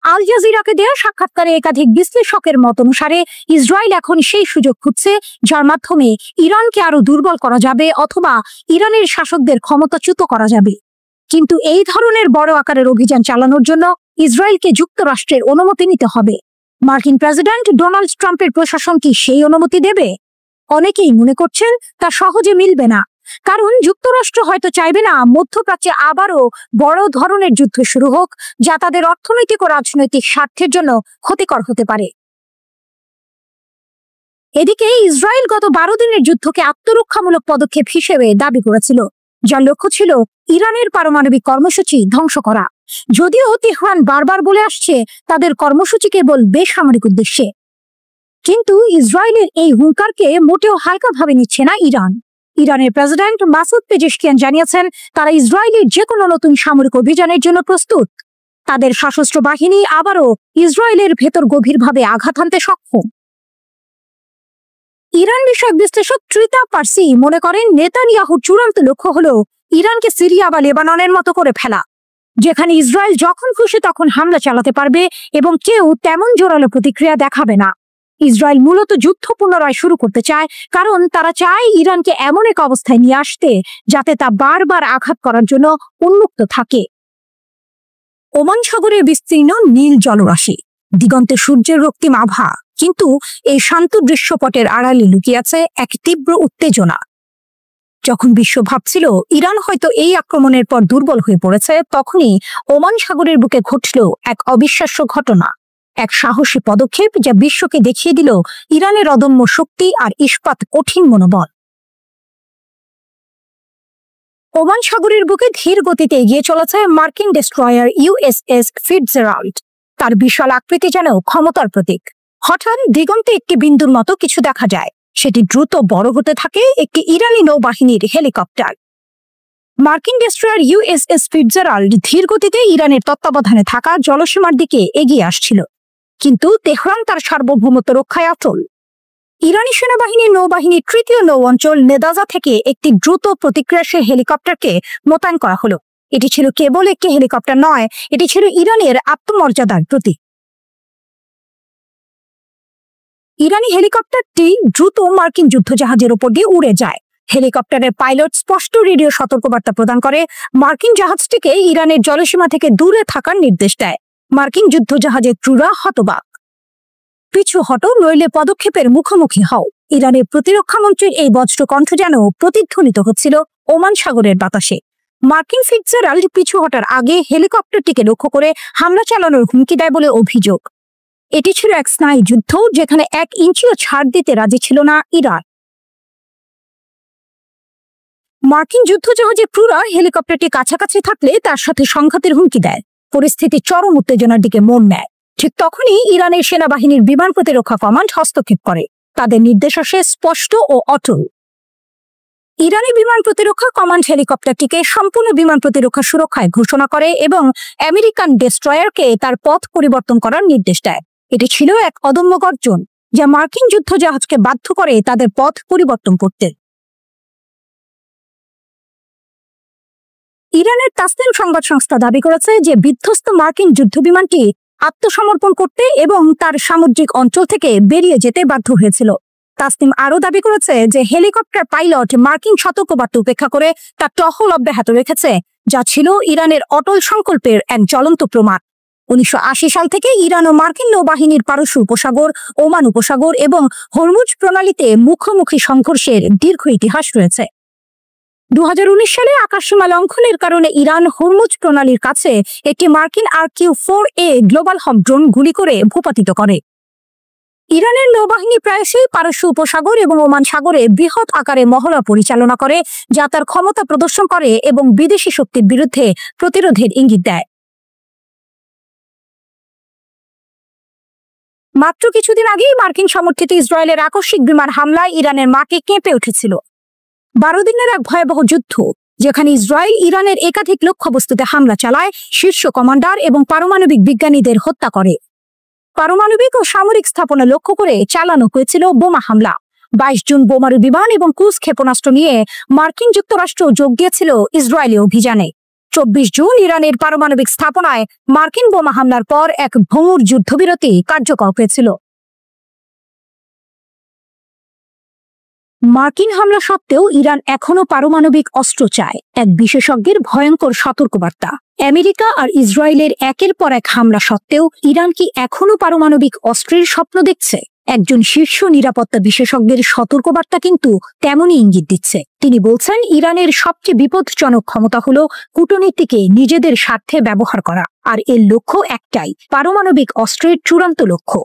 আল জাজিরাকে দেওয়া সাক্ষাৎকারে একাধিক বিশ্লেষকের মত অনুসারে ইসরায়েল এখন সেই সুযোগ খুঁজছে, যার মাধ্যমে ইরানকে আরো দুর্বল করা যাবে অথবা ইরানের শাসকদের ক্ষমতাচ্যুত করা যাবে। কিন্তু এই ধরনের বড় আকারের অভিযান চালানোর জন্য ইসরায়েলকে যুক্তরাষ্ট্রের অনুমতি নিতে হবে। মার্কিন প্রেসিডেন্ট ডোনাল্ড ট্রাম্পের প্রশাসন কি সেই অনুমতি দেবে? অনেকেই মনে করছেন তা সহজে মিলবে না, কারণ যুক্তরাষ্ট্র হয়তো চাইবে না মধ্যপ্রাচ্যে আবারও বড় ধরনের যুদ্ধ শুরু হোক, যা তাদের অর্থনৈতিক ও রাজনৈতিক স্বার্থের জন্য ক্ষতিকর হতে পারে। এদিকে ইসরায়েল গত 12 দিনের যুদ্ধকে আত্মরক্ষামূলক পদক্ষেপ হিসেবে দাবি করেছিল, যার লক্ষ্য ছিল ইরানের পারমাণবিক কর্মসূচি ধ্বংস করা। যদিও তেহরান বারবার বলে আসছে তাদের কর্মসূচি কেবল বেসামরিক উদ্দেশ্যে, কিন্তু ইসরায়েলের এই হুঙ্কারকে মোটেও হালকাভাবে নিচ্ছে না ইরান। ইরানের প্রেসিডেন্ট মাসুদ পেজেশকিয়ান জানিয়েছেন, তারা ইসরায়েলের যে কোনো নতুন সামরিক অভিযানের জন্য প্রস্তুত। তাদের সশস্ত্র বাহিনী আবারও ইসরায়েলের ভেতর গভীরভাবে আঘাত হানতে সক্ষম। ইরান বিষয়ক বিশ্লেষক ত্রিতা পার্সি মনে করেন নেতানিয়াহুর চূড়ান্ত লক্ষ্য হলো ইরানকে সিরিয়া বা লেবাননের মতো করে ফেলা, যেখানে ইসরায়েল যখন খুশি তখন হামলা চালাতে পারবে এবং কেউ তেমন জোরালো প্রতিক্রিয়া দেখাবে না। ইসরায়েল মূলত যুদ্ধ পুনরায় শুরু করতে চায়, কারণ তারা চায় ইরানকে এমন এক অবস্থায় নিয়ে আসতে যাতে তা বারবার আঘাত করার জন্য উন্মুক্ত থাকে। ওমান সাগরের বিস্তীর্ণ নীল জলরাশি, দিগন্তে সূর্যের রক্তিম আভা, কিন্তু এই শান্ত দৃশ্যপটের আড়ালে লুকিয়ে আছে এক তীব্র উত্তেজনা। যখন বিশ্ব ভাবছিল ইরান হয়তো এই আক্রমণের পর দুর্বল হয়ে পড়েছে, তখনই ওমান সাগরের বুকে ঘটল এক অবিশ্বাস্য ঘটনা, এক সাহসী পদক্ষেপ যা বিশ্বকে দেখিয়ে দিল ইরানের অদম্য শক্তি আর ইস্পাত কঠিন মনোবল। ওমান সাগরের বুকে ধীর গতিতে এগিয়ে চলেছে মার্কিন ডেস্ট্রয়ার ইউএসএস ফিটজেরাল্ড। তার বিশাল আকৃতি যেন ক্ষমতার প্রতীক। হঠাৎ দিগন্তে একটি বিন্দুর মতো কিছু দেখা যায়, সেটি দ্রুত বড় হতে থাকে একটি ইরানি নৌবাহিনীর হেলিকপ্টার। মার্কিন ডেস্ট্রয়ার ইউএসএস ফিটজেরাল্ড ধীর গতিতে ইরানের তত্ত্বাবধানে থাকা জলসীমার দিকে এগিয়ে আসছিল, কিন্তু তেহরান তার সার্বভৌমত্ব রক্ষায় অটল। ইরানি সেনাবাহিনীর নৌবাহিনীর তৃতীয় নৌ অঞ্চল নেদাজা থেকে একটি দ্রুত প্রতিক্রিয়াশীল হেলিকপ্টারকে মোতায়েন করা হলো। এটি ছিল কেবল একটি হেলিকপ্টার নয়, এটি ছিল ইরানের আত্মমর্যাদার প্রতীক। ইরানি হেলিকপ্টারটি দ্রুত মার্কিন যুদ্ধজাহাজের উপর দিয়ে উড়ে যায়। হেলিকপ্টারের পাইলট স্পষ্ট রেডিও সতর্কবার্তা প্রদান করে মার্কিন জাহাজটিকে ইরানের জলসীমা থেকে দূরে থাকার নির্দেশ দেয়। মার্কিন যুদ্ধজাহাজের ক্রুরা হতবাক। পিছু হটো, নইলে পদক্ষেপের মুখোমুখি হও। ইরানের প্রতিরক্ষা মন্ত্রীর এই বজ্র কণ্ঠ যেন প্রতিধ্বনিত হচ্ছিল ওমান সাগরের বাতাসে। মার্কিন ফিটজেরাল্ড পিছু হটার আগে হেলিকপ্টারটিকে লক্ষ্য করে হামলা চালানোর হুমকি দেয় বলে অভিযোগ। এটি ছিল এক স্নায়ু যুদ্ধ, যেখানে 1 ইঞ্চিও ছাড় দিতে রাজি ছিল না ইরান। মার্কিন যুদ্ধজাহাজের ক্রুরা হেলিকপ্টারটি কাছাকাছি থাকলে তার সাথে সংঘাতের হুমকি দেয়। পরিস্থিতি চরম উত্তেজনার দিকে মোড় নেয়। ঠিক তখনই ইরানের সেনাবাহিনীর বিমান প্রতিরক্ষা কমান্ড হস্তক্ষেপ করে। তাদের নির্দেশ আসে স্পষ্ট ও অটল। ইরানি বিমান প্রতিরক্ষা কমান্ড হেলিকপ্টারটিকে সম্পূর্ণ বিমান প্রতিরক্ষা সুরক্ষায় ঘোষণা করে এবং আমেরিকান ডেস্ট্রয়ারকে তার পথ পরিবর্তন করার নির্দেশ দেয়। এটি ছিল এক অদম্য গর্জন, যা মার্কিন যুদ্ধজাহাজকে বাধ্য করে তাদের পথ পরিবর্তন করতে। ইরানের তাসনিম সংবাদ সংস্থা দাবি করেছে যে বিধ্বস্ত মার্কিন যুদ্ধবিমানটি আত্মসমর্পণ করতে এবং তার সামুদ্রিক অঞ্চল থেকে বেরিয়ে যেতে বাধ্য হয়েছিল। তাসনিম আরও দাবি করেছে যে হেলিকপ্টার পাইলট মার্কিন সতর্কবার্তা উপেক্ষা করে তার টহল অব্যাহত রেখেছে, যা ছিল ইরানের অটল সংকল্পের এক জ্বলন্ত প্রমাণ। 1980 সাল থেকে ইরান ও মার্কিন নৌবাহিনীর পারস্য উপসাগর, ওমান উপসাগর এবং হরমুজ প্রণালীতে মুখোমুখি সংঘর্ষের দীর্ঘ ইতিহাস রয়েছে। 2019 সালে আকাশসীমা লঙ্ঘনের কারণে ইরান হরমুজ প্রণালীর কাছে একটি মার্কিন RQ-4A গ্লোবাল হক ড্রোন গুলি করে ভূপাতিত করে। ইরানের নৌবাহিনী প্রায়শই পারস্য উপসাগর এবং ওমান সাগরে বৃহৎ আকারে মহড়া পরিচালনা করে, যা তার ক্ষমতা প্রদর্শন করে এবং বিদেশি শক্তির বিরুদ্ধে প্রতিরোধের ইঙ্গিত দেয়। মাত্র কিছুদিন আগেই মার্কিন সমর্থিত ইসরায়েলের আকস্মিক বিমান হামলায় ইরানের মাটি কেঁপে উঠেছিল। 12 দিনের এক ভয়াবহ যুদ্ধ, যেখানে ইসরায়েল ইরানের একাধিক লক্ষ্যবস্তুতে হামলা চালায়, শীর্ষ কমান্ডার এবং পারমাণবিক বিজ্ঞানীদের হত্যা করে। পারমাণবিক ও সামরিক স্থাপনা লক্ষ্য করে চালানো হয়েছিল বোমা হামলা। 22 জুন বোমারু বিমান এবং ক্রুজ ক্ষেপণাস্ত্র নিয়ে মার্কিন যুক্তরাষ্ট্র যোগ দিয়েছিল ইসরায়েলি অভিযানে। 24 জুন ইরানের পারমাণবিক স্থাপনায় মার্কিন বোমা হামলার পর এক ভঙ্গুর যুদ্ধবিরতি কার্যকর হয়েছিল। মার্কিন হামলা সত্ত্বেও ইরান এখনো পারমাণবিক অস্ত্র চায়, এক বিশেষজ্ঞের ভয়ঙ্কর সতর্কবার্তা। আমেরিকা আর ইসরায়েলের একের পর এক হামলা সত্ত্বেও ইরান কি এখনো পারমাণবিক অস্ত্রের স্বপ্ন দেখছে? একজন শীর্ষ নিরাপত্তা বিশেষজ্ঞের সতর্কবার্তা কিন্তু তেমনই ইঙ্গিত দিচ্ছে। তিনি বলছেন, ইরানের সবচেয়ে বিপজ্জনক ক্ষমতা হলো কূটনীতিকে নিজেদের স্বার্থে ব্যবহার করা, আর এর লক্ষ্য একটাই, পারমাণবিক অস্ত্রের চূড়ান্ত লক্ষ্য।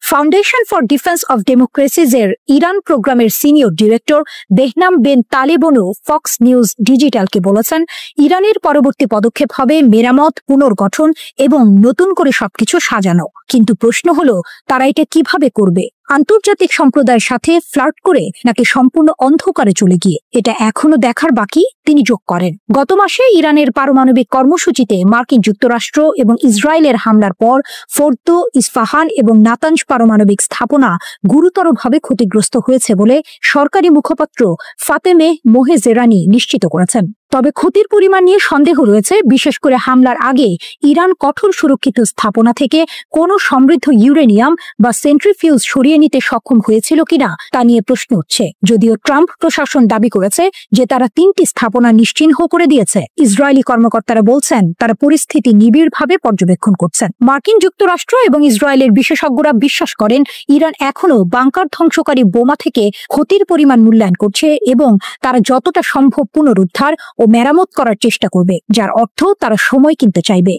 Foundation for defence of democracies এর ইরান প্রোগ্রামের senior director Behnam Ben Taleblu Fox News ডিজিটালকে বলেছেন, ইরানের পরবর্তী পদক্ষেপ হবে মেরামত, পুনর্গঠন এবং নতুন করে সবকিছু সাজানো। কিন্তু প্রশ্ন হলো, তারা এটা কিভাবে করবে? আন্তর্জাতিক সম্প্রদায়ের সাথে ফ্লার্ট করে নাকি সম্পূর্ণ অন্ধকারে চলে গিয়ে, এটা এখনো দেখার বাকি, তিনি যোগ করেন। গত মাসে ইরানের পারমাণবিক কর্মসূচিতে মার্কিন যুক্তরাষ্ট্র এবং ইসরায়েলের হামলার পর ফোর্দো, ইস্পাহান এবং নাতানজ পারমাণবিক স্থাপনা গুরুতরভাবে ক্ষতিগ্রস্ত হয়েছে বলে সরকারি মুখপাত্র ফাতেমে মোহেজেরানি নিশ্চিত করেছেন। তবে ক্ষতির পরিমাণ নিয়ে সন্দেহ রয়েছে, বিশেষ করে হামলার আগে ইরান কঠোর সুরক্ষিত স্থাপনা থেকে কোনো সমৃদ্ধ ইউরেনিয়াম বা সেন্ট্রিফিউজ সরিয়ে নিতে সক্ষম হয়েছিল কিনা তা নিয়ে প্রশ্ন উঠছে। যদিও ট্রাম্প প্রশাসন দাবি করেছে যে তারা 3টি স্থাপনা নিশ্চিহ্ন করে দিয়েছে, ইসরায়েলি কর্মকর্তারা বলছেন তারা পরিস্থিতি নিবিড়ভাবে পর্যবেক্ষণ করছেন। মার্কিন যুক্তরাষ্ট্র এবং ইসরায়েলের বিশেষজ্ঞরা বিশ্বাস করেন ইরান এখনও বাংকার ধ্বংসকারী বোমা থেকে ক্ষতির পরিমাণ মূল্যায়ন করছে এবং তারা যতটা সম্ভব পুনরুদ্ধার ও মেরামত করার চেষ্টা করবে, যার অর্থ তারা সময় কিনতে চাইবে।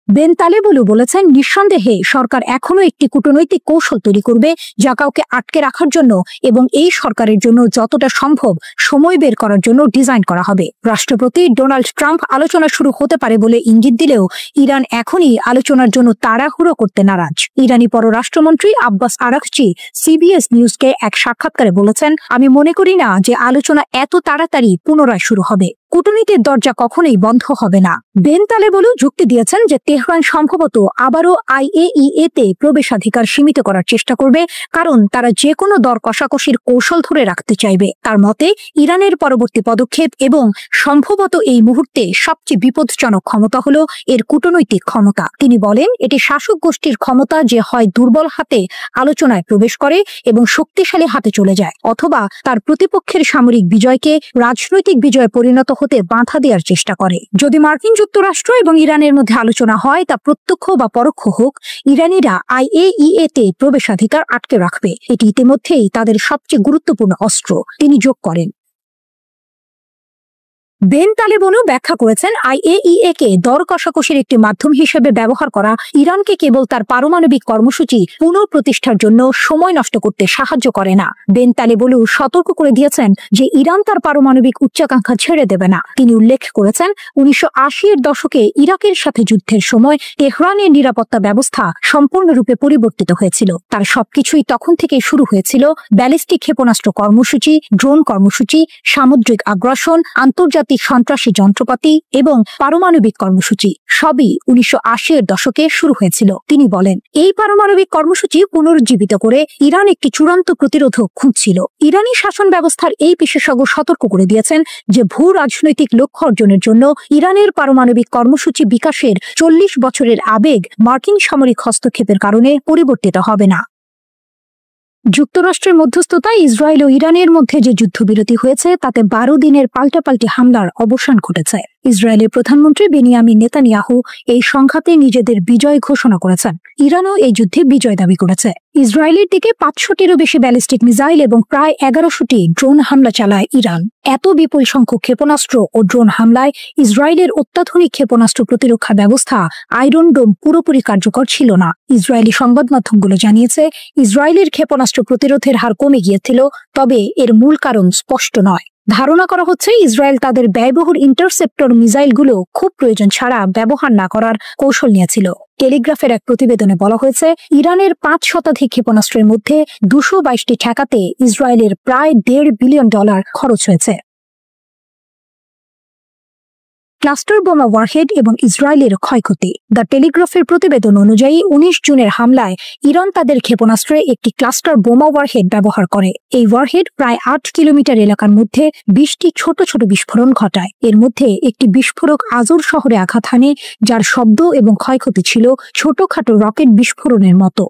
বেন তালেবুলু বলেছেন, নিঃসন্দেহে সরকার এখনো একটি কূটনৈতিক কৌশল তৈরি করবে যা কাউকে আটকে রাখার জন্য এবং এই সরকারের জন্য যতটা সম্ভব সময় বের করার জন্য ডিজাইন করা হবে। রাষ্ট্রপতি ডোনাল্ড ট্রাম্প আলোচনা শুরু হতে পারে বলে ইঙ্গিত দিলেও ইরান এখনই আলোচনার জন্য তাড়াহুড়ো করতে নারাজ। ইরানি পররাষ্ট্রমন্ত্রী আব্বাস আরাকচি সিবিএস নিউজকে এক সাক্ষাৎকারে বলেছেন, আমি মনে করি না যে আলোচনা এত তাড়াতাড়ি পুনরায় শুরু হবে। কূটনীতির দরজা কখনোই বন্ধ হবে না। বেন তালেবুলু যুক্তি দিয়েছেন যে তেহরান সম্ভবত আবারও IAEA তে প্রবেশাধিকার সীমিত করার চেষ্টা করবে, কারণ তারা যে কোনো দর কষাকষির কৌশল ধরে রাখতে চাইবে। তার মতে ইরানের পরবর্তী পদক্ষেপ এবং সম্ভবত এই মুহূর্তে সবচেয়ে বিপজ্জনক ক্ষমতা হলো এর কূটনৈতিক ক্ষমতা। তিনি বলেন, এটি শাসক গোষ্ঠীর ক্ষমতা যে হয় দুর্বল হাতে আলোচনায় প্রবেশ করে এবং শক্তিশালী হাতে চলে যায়, অথবা তার প্রতিপক্ষের সামরিক বিজয়কে রাজনৈতিক বিজয়ে পরিণত হতে বাধা দেওয়ার চেষ্টা করে। যদি মার্কিন যুক্তরাষ্ট্র এবং ইরানের মধ্যে আলোচনা হয়, তা প্রত্যক্ষ বা পরোক্ষ হোক, ইরানিরা IAEA তে প্রবেশাধিকার আটকে রাখবে। এটি ইতিমধ্যেই তাদের সবচেয়ে গুরুত্বপূর্ণ অস্ত্র, তিনি যোগ করেন। বেন তালেবুলু ব্যাখ্যা করেছেন, IAEA কে দর কষাকষির একটি মাধ্যম হিসেবে ব্যবহার করা ইরানকে কেবল তার পারমাণবিক কর্মসূচি পুনঃপ্রতিষ্ঠার জন্য সময় নষ্ট করতে সাহায্য করে না। বেন তালেবুলু সতর্ক করে দিয়েছেন যে ইরান তার পারমাণবিক উচ্চাকাঙ্ক্ষা ছেড়ে দেবে না। তিনি উল্লেখ করেছেন, 1980-এর দশকে ইরাকের সাথে যুদ্ধের সময় তেহরানের নিরাপত্তা ব্যবস্থা সম্পূর্ণরূপে পরিবর্তিত হয়েছিল। তার সবকিছুই তখন থেকে শুরু হয়েছিল ব্যালিস্টিক ক্ষেপণাস্ত্র কর্মসূচি, ড্রোন কর্মসূচি, সামুদ্রিক আগ্রাসন, আন্তর্জাতিক সন্ত্রাসী যন্ত্রপাতি এবং পারমাণবিক কর্মসূচি সবই 1980-এর দশকে শুরু হয়েছিল। তিনি বলেন, এই পারমাণবিক কর্মসূচি পুনরুজ্জীবিত করে ইরান একটি চূড়ান্ত প্রতিরোধক খুঁজছিল। ইরানি শাসন ব্যবস্থার এই বিশেষজ্ঞ সতর্ক করে দিয়েছেন যে ভূ রাজনৈতিক লক্ষ্য অর্জনের জন্য ইরানের পারমাণবিক কর্মসূচি বিকাশের 40 বছরের আবেগ মার্কিন সামরিক হস্তক্ষেপের কারণে পরিবর্তিত হবে না। যুক্তরাষ্ট্রের মধ্যস্থতায় ইসরায়েল ও ইরানের মধ্যে যে যুদ্ধবিরতি হয়েছে তাতে 12 দিনের পাল্টাপাল্টি হামলার অবসান ঘটেছে। ইসরায়েলের প্রধানমন্ত্রী বেনিয়ামিন নেতানিয়াহু এই সংঘাতে নিজেদের বিজয় ঘোষণা করেছেন। ইরানও এই যুদ্ধে বিজয় দাবি করেছে। ইসরায়েলের দিকে 500টিরও বেশি ব্যালিস্টিক মিসাইল এবং প্রায় 1100টি ড্রোন হামলা চালায় ইরান। এত বিপুল সংখ্যক ক্ষেপণাস্ত্র ও ড্রোন হামলায় ইসরায়েলের অত্যাধুনিক ক্ষেপণাস্ত্র প্রতিরক্ষা ব্যবস্থা আয়রন ডোম পুরোপুরি কার্যকর ছিল না। ইসরায়েলি সংবাদ মাধ্যমগুলো জানিয়েছে, ইসরায়েলের ক্ষেপণাস্ত্র প্রতিরোধের হার কমে গিয়েছিল, তবে এর মূল কারণ স্পষ্ট নয়। ধারণা করা হচ্ছে ইসরায়েল তাদের ব্যয়বহুল ইন্টারসেপ্টর মিসাইলগুলো খুব প্রয়োজন ছাড়া ব্যবহার না করার কৌশল নিয়েছিল। টেলিগ্রাফের এক প্রতিবেদনে বলা হয়েছে, ইরানের 5 শতাধিক ক্ষেপণাস্ত্রের মধ্যে 222টি ঠেকাতে ইসরায়েলের প্রায় $1.5 বিলিয়ন খরচ হয়েছে। ক্লাস্টার বোমা ওয়ারহেড এবং ইসরায়েলের ক্ষয়ক্ষতি। দ্য টেলিগ্রাফের প্রতিবেদন অনুযায়ী 19 জুনের হামলায় ইরান তাদের ক্ষেপণাস্ত্রে একটি ক্লাস্টার বোমা ওয়ারহেড ব্যবহার করে। এই ওয়ারহেড প্রায় 8 কিলোমিটার এলাকার মধ্যে 20টি ছোট ছোট বিস্ফোরণ ঘটায়। এর মধ্যে একটি বিস্ফোরক আজুর শহরে আঘাত হানে, যার শব্দ এবং ক্ষয়ক্ষতি ছিল ছোটখাটো রকেট বিস্ফোরণের মতো।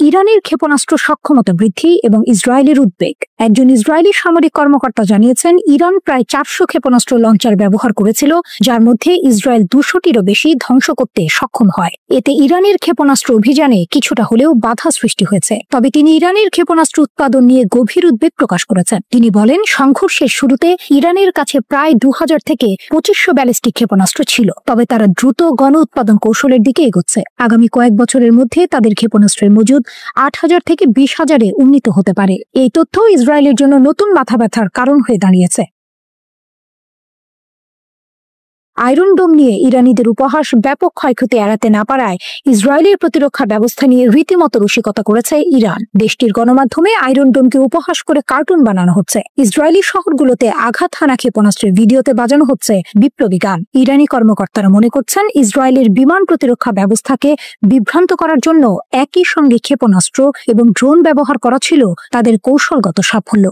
ইরানের ক্ষেপণাস্ত্র সক্ষমতা বৃদ্ধি এবং ইসরায়েলের উদ্বেগ। একজন ইসরায়েলি সামরিক কর্মকর্তা জানিয়েছেন, ইরান প্রায় 400 ক্ষেপণাস্ত্র লঞ্চার ব্যবহার করেছিল, যার মধ্যে ইসরায়েল 200টিরও বেশি ধ্বংস করতে সক্ষম হয়। এতে ইরানের ক্ষেপণাস্ত্র অভিযানে কিছুটা হলেও বাধা সৃষ্টি হয়েছে। তবে তিনি ইরানের ক্ষেপণাস্ত্র উৎপাদন নিয়ে গভীর উদ্বেগ প্রকাশ করেছেন। তিনি বলেন, সংঘর্ষের শুরুতে ইরানের কাছে প্রায় 2000 থেকে 2500 ব্যালিস্টিক ক্ষেপণাস্ত্র ছিল, তবে তারা দ্রুত গণ উৎপাদন কৌশলের দিকে এগোচ্ছে। আগামী কয়েক বছরের মধ্যে তাদের ক্ষেপণাস্ত্রের মজুদ 8000 থেকে 20,000-এ উন্নীত হতে পারে। এই তথ্য ইসরায়েলের জন্য নতুন মাথা ব্যথার কারণ হয়ে দাঁড়িয়েছে। আয়রন ডোম নিয়ে ইরানিদের উপহাস ব্যাপক ক্ষয়ক্ষতি এড়াতে না পারায় ইসরায়েলের প্রতিরক্ষা ব্যবস্থা নিয়ে রীতিমতো রসিকতা করেছে ইরান। দেশটির গণমাধ্যমে আয়রন ডোমকে উপহাস করে কার্টুন বানানো হচ্ছে। ইসরায়েলি শহরগুলোতে আঘাত হানা ক্ষেপণাস্ত্রের ভিডিওতে বাজানো হচ্ছে বিপ্লবী গান। ইরানি কর্মকর্তারা মনে করছেন ইসরায়েলের বিমান প্রতিরক্ষা ব্যবস্থাকে বিভ্রান্ত করার জন্য একই সঙ্গে ক্ষেপণাস্ত্র এবং ড্রোন ব্যবহার করা ছিল তাদের কৌশলগত সাফল্য।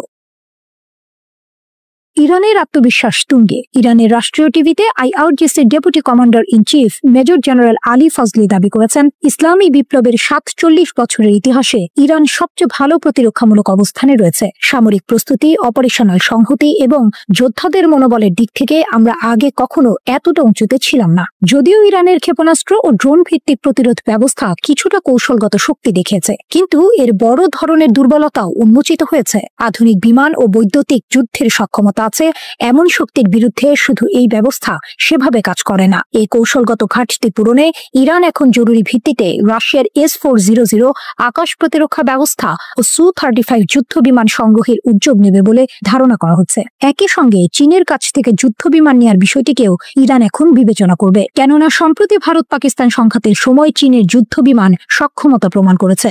ইরানের আত্মবিশ্বাস তুঙ্গে। ইরানের রাষ্ট্রীয় টিভিতে আইআরজিসির deputy commander in chief major general Ali Fazli দাবি করেছেন, ইসলামী বিপ্লবের ৪৭ বছরের ইতিহাসে ইরান সবচেয়ে ভালো প্রতিরক্ষামূলক অবস্থানে রয়েছে। সামরিক প্রস্তুতি, অপারেশনাল সংহতি এবং যোদ্ধাদের মনোবলের দিক থেকে আমরা আগে কখনো এতটা উঁচুতে ছিলাম না। যদিও ইরানের ক্ষেপণাস্ত্র ও ড্রোন ভিত্তিক প্রতিরোধ ব্যবস্থা কিছুটা কৌশলগত শক্তি দেখিয়েছে, কিন্তু এর বড় ধরনের দুর্বলতাও উন্মোচিত হয়েছে। আধুনিক বিমান ও বৈদ্যুতিক যুদ্ধের সক্ষমতা আছে, এমন শক্তির বিরুদ্ধে শুধু এই ব্যবস্থা সেভাবে কাজ করে না। এই কৌশলগত ঘাটতি পূরণে ইরান এখন জরুরি ভিত্তিতে রাশিয়ার S-400 আকাশ প্রতিরক্ষা ব্যবস্থা ও Su-35 যুদ্ধ বিমান সংগ্রহের উদ্যোগ নেবে বলে ধারণা করা হচ্ছে। একই সঙ্গে চীনের কাছ থেকে যুদ্ধ বিমান নেওয়ার বিষয়টিকেও ইরান এখন বিবেচনা করবে, কেননা সম্প্রতি ভারত পাকিস্তান সংঘাতের সময় চীনের যুদ্ধ বিমান সক্ষমতা প্রমাণ করেছে।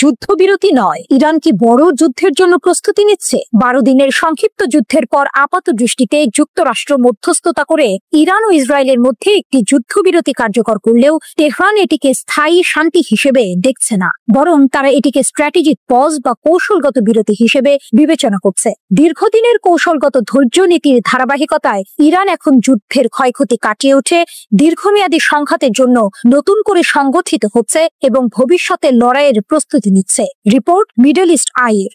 যুদ্ধবিরতি নয়, ইরান কি বড় যুদ্ধের জন্য প্রস্তুতি নিচ্ছে? 12 দিনের সংক্ষিপ্ত যুদ্ধের পর আপাত দৃষ্টিতে যুক্তরাষ্ট্র মধ্যস্থতা করে ইরান ও ইসরায়েলের মধ্যে একটি যুদ্ধবিরতি কার্যকর করলেও তেহরান এটিকে স্থায়ী শান্তি হিসেবে দেখছে না, বরং তারা এটিকে স্ট্র্যাটেজিক পজ বা কৌশলগত বিরতি হিসেবে বিবেচনা করছে। দীর্ঘদিনের কৌশলগত ধৈর্য নীতির ধারাবাহিকতায় ইরান এখন যুদ্ধের ক্ষয়ক্ষতি কাটিয়ে উঠে দীর্ঘমেয়াদী সংঘাতের জন্য নতুন করে সংগঠিত হচ্ছে এবং ভবিষ্যতে লড়াইয়ের প্রস্তুতি নিচ্ছে। রিপোর্ট মিডল ইস্ট আইয়ের।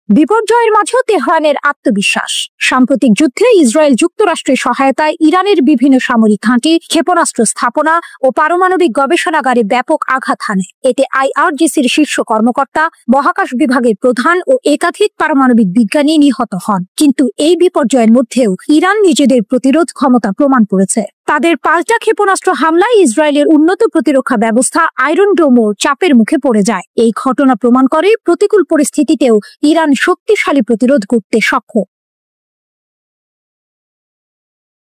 বিপর্যয়ের মাঝেও তেহরানের আত্মবিশ্বাস। সাম্প্রতিক যুদ্ধে ইসরায়েল যুক্তরাষ্ট্রের সহায়তায় ইরানের বিভিন্ন সামরিক ঘাঁটি, ক্ষেপণাস্ত্র স্থাপনা ও পারমাণবিক গবেষণাগারে ব্যাপক আঘাত হানে। এতে আইআরজিসির শীর্ষ কর্মকর্তা, মহাকাশ বিভাগের প্রধান ও একাধিক পারমাণবিক বিজ্ঞানী নিহত হন। কিন্তু এই বিপর্যয়ের মধ্যেও ইরান নিজেদের প্রতিরোধ ক্ষমতা প্রমাণ করেছে। তাদের পাল্টা ক্ষেপণাস্ত্র হামলায় ইসরায়েলের উন্নত প্রতিরক্ষা ব্যবস্থা আয়রন ডোমও চাপের মুখে পড়ে যায়। এই ঘটনা প্রমাণ করে প্রতিকূল পরিস্থিতিতেও ইরান শক্তিশালী প্রতিরোধ করতে সক্ষম।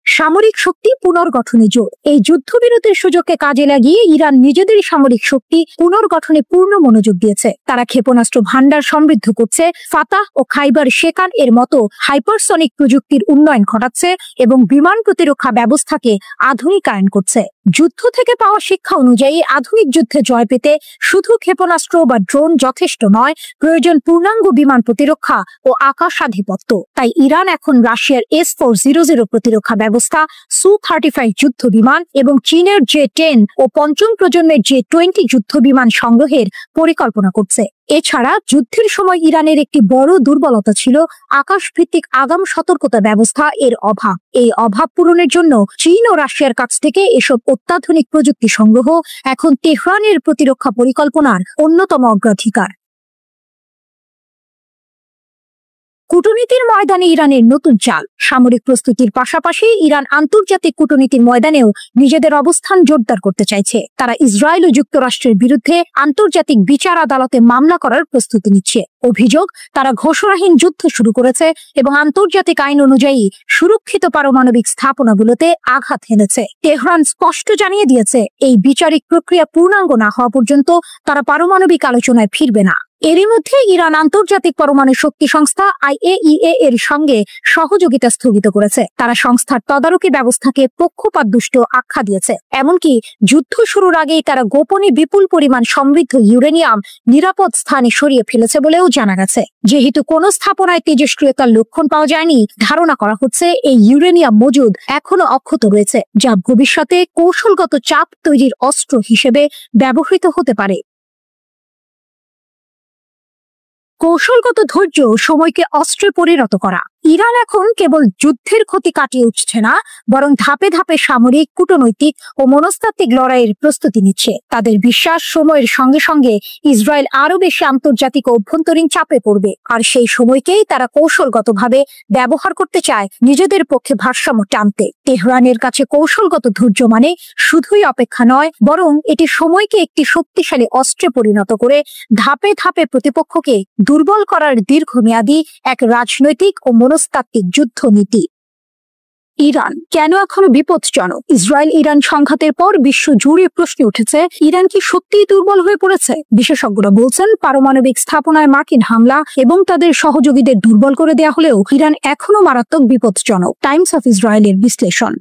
সামরিক শক্তি পুনর্গঠনে জোর। এই যুদ্ধবিরতির সুযোগকে কাজে লাগিয়ে ইরান নিজেদের সামরিক শক্তি পুনর্গঠনে পূর্ণ মনোযোগ দিয়েছে। তারা ক্ষেপণাস্ত্র ভান্ডার সমৃদ্ধ করছে, ফাতাহ ও খাইবার শেকান এর মতো হাইপারসনিক প্রযুক্তির উন্নয়ন ঘটাচ্ছে এবং বিমান প্রতিরক্ষা ব্যবস্থাকে আধুনিকায়ন করছে। যুদ্ধ থেকে পাওয়া শিক্ষা অনুযায়ী আধুনিক যুদ্ধে জয় পেতে শুধু ক্ষেপণাস্ত্র বা ড্রোন যথেষ্ট নয়, প্রয়োজন পূর্ণাঙ্গ বিমান প্রতিরক্ষা ও আকাশাধিপত্য। তাই ইরান এখন রাশিয়ার S-400 প্রতিরক্ষা ব্যবস্থা, Su-35 যুদ্ধ বিমান এবং চীনের J-10 ও পঞ্চম প্রজন্মের J-20 যুদ্ধ বিমান সংগ্রহের পরিকল্পনা করছে। এছাড়া যুদ্ধের সময় ইরানের একটি বড় দুর্বলতা ছিল আকাশভিত্তিক আগাম সতর্কতা ব্যবস্থা এর অভাব। এই অভাব পূরণের জন্য চীন ও রাশিয়ার কাছ থেকে এসব অত্যাধুনিক প্রযুক্তি সংগ্রহ এখন তেহরানের প্রতিরক্ষা পরিকল্পনার অন্যতম অগ্রাধিকার। কূটনীতির ময়দানে ইরানের নতুন চাল। সামরিক প্রস্তুতির পাশাপাশি ইরান আন্তর্জাতিক কূটনীতির ময়দানেও নিজেদের অবস্থান জোরদার করতে চাইছে। তারা ইসরায়েল ও যুক্তরাষ্ট্রের বিরুদ্ধে আন্তর্জাতিক বিচার আদালতে মামলা করার প্রস্তুতি নিচ্ছে। অভিযোগ, তারা ঘোষণাহীন যুদ্ধ শুরু করেছে এবং আন্তর্জাতিক আইন অনুযায়ী সুরক্ষিত পারমাণবিক স্থাপনাগুলোতে আঘাত হেনেছে। তেহরান স্পষ্ট জানিয়ে দিয়েছে, এই বিচারিক প্রক্রিয়া পূর্ণাঙ্গ না হওয়া পর্যন্ত তারা পারমাণবিক আলোচনায় ফিরবে না। এরই মধ্যে ইরান আন্তর্জাতিক পরমাণু শক্তি সংস্থা IAEA এর সঙ্গে সহযোগিতা স্থগিত করেছে। তারা সংস্থার তদারকি ব্যবস্থাকে পক্ষপাতদুষ্ট আখ্যা দিয়েছে। এমনকি যুদ্ধ শুরুর আগেই তারা গোপনে বিপুল পরিমাণ সমৃদ্ধ ইউরেনিয়াম নিরাপদ স্থানে সরিয়ে ফেলেছে বলেও জানা গেছে। যেহেতু কোনো স্থাপনায় তেজস্ক্রিয়তার লক্ষণ পাওয়া যায়নি, ধারণা করা হচ্ছে এই ইউরেনিয়াম মজুদ এখনো অক্ষত রয়েছে, যা ভবিষ্যতে কৌশলগত চাপ তৈরির অস্ত্র হিসেবে ব্যবহৃত হতে পারে। কৌশলগত ধৈর্য সময়কে অস্ত্রে পরিণত করা। ইরান এখন কেবল যুদ্ধের ক্ষতি কাটিয়ে উঠছে না, বরং ধাপে ধাপে সামরিক, কূটনৈতিক ও মনস্তাত্ত্বিক লড়াইয়ের প্রস্তুতি নিচ্ছে। তাদের বিশ্বাস, সময়ের সঙ্গে সঙ্গে ইসরায়েল আরো বেশি আন্তর্জাতিক ও অভ্যন্তরীণ চাপে পড়বে, আর সেই সময়কেই তারা কৌশলগতভাবে ব্যবহার করতে চায় নিজেদের পক্ষে ভারসাম্য টানতে। তেহরানের কাছে কৌশলগত ধৈর্য মানে শুধুই অপেক্ষা নয়, বরং এটি সময়কে একটি শক্তিশালী অস্ত্রে পরিণত করে ধাপে ধাপে প্রতিপক্ষকে দুর্বল করার দীর্ঘমেয়াদী এক রাজনৈতিক ও মনস্তাত্ত্বিক যুদ্ধ নীতি। ইরান কেন এখনো বিপজ্জনক? ইসরায়েল ইরান সংঘাতের পর বিশ্ব জুড়ে প্রশ্ন উঠেছে, ইরান কি সত্যিই দুর্বল হয়ে পড়েছে? বিশেষজ্ঞরা বলছেন, পারমাণবিক স্থাপনায় মার্কিন হামলা এবং তাদের সহযোগীদের দুর্বল করে দেয়া হলেও ইরান এখনো মারাত্মক বিপজ্জনক। টাইমস অফ ইসরায়েলের বিশ্লেষণ।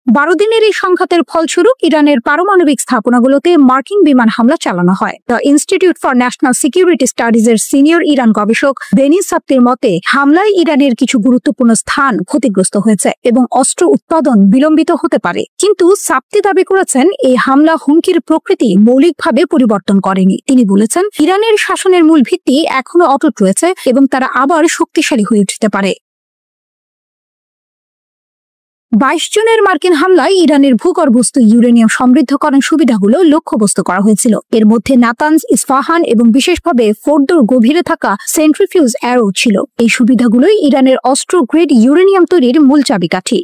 12 দিনের এই সংঘাতের ফলস্বরূপ ইরানের পারমাণবিক স্থাপনাগুলোতে মার্কিন বিমান হামলা চালানো হয়। The institute for national security স্টাডিজের সিনিয়র ইরান গবেষক বেনি সাপ্তির মতে, হামলায় ইরানের কিছু গুরুত্বপূর্ণ স্থান ক্ষতিগ্রস্ত হয়েছে এবং অস্ত্র উৎপাদন বিলম্বিত হতে পারে। কিন্তু সাপ্তি দাবি করেছেন, এই হামলা হুমকির প্রকৃতি মৌলিকভাবে পরিবর্তন করেনি। তিনি বলেছেন, ইরানের শাসনের মূল ভিত্তি এখনো অটুট রয়েছে এবং তারা আবার শক্তিশালী হয়ে উঠতে পারে। 22 জনের মার্কিন হামলায় ইরানের ভূগর্ভস্থ ইউরেনিয়াম সমৃদ্ধকরণ সুবিধাগুলো লক্ষ্যবস্তু করা হয়েছিল। এর মধ্যে নাতানজ, ইস্পাহান এবং বিশেষভাবে ফোর্দোর গভীরে থাকা সেন্ট্রিফিউজ অ্যারো ছিল। এই সুবিধাগুলোই ইরানের অস্ত্র গ্রেড ইউরেনিয়াম তৈরির মূল চাবিকাঠি।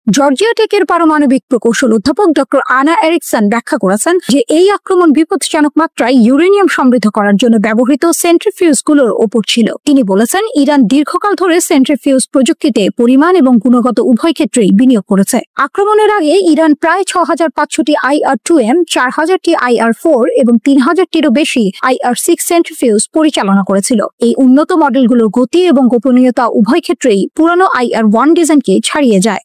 জর্জিয়া টেকের পারমাণবিক প্রকৌশল অধ্যাপক ডক্টর আনা এরিকসন ব্যাখ্যা করেছেন যে এই আক্রমণ বিপজ্জনক মাত্রায় ইউরেনিয়াম সমৃদ্ধ করার জন্য ব্যবহৃত সেন্ট্রিফিউজগুলোর ওপর ছিল। তিনি বলেছেন, ইরান দীর্ঘকাল ধরে সেন্ট্রিফিউজ প্রযুক্তিতে পরিমাণ এবং গুণগত উভয় ক্ষেত্রেই বিনিয়োগ করেছে। আক্রমণের আগে ইরান প্রায় 6500টি IR-2M, 4000টি IR-4 এবং 3000টিরও বেশি IR-6 সেন্ট্রিফিউজ পরিচালনা করেছিল। এই উন্নত মডেলগুলোর গতি এবং গোপনীয়তা উভয় ক্ষেত্রেই পুরানো IR-1 ডিজাইনকে ছাড়িয়ে যায়।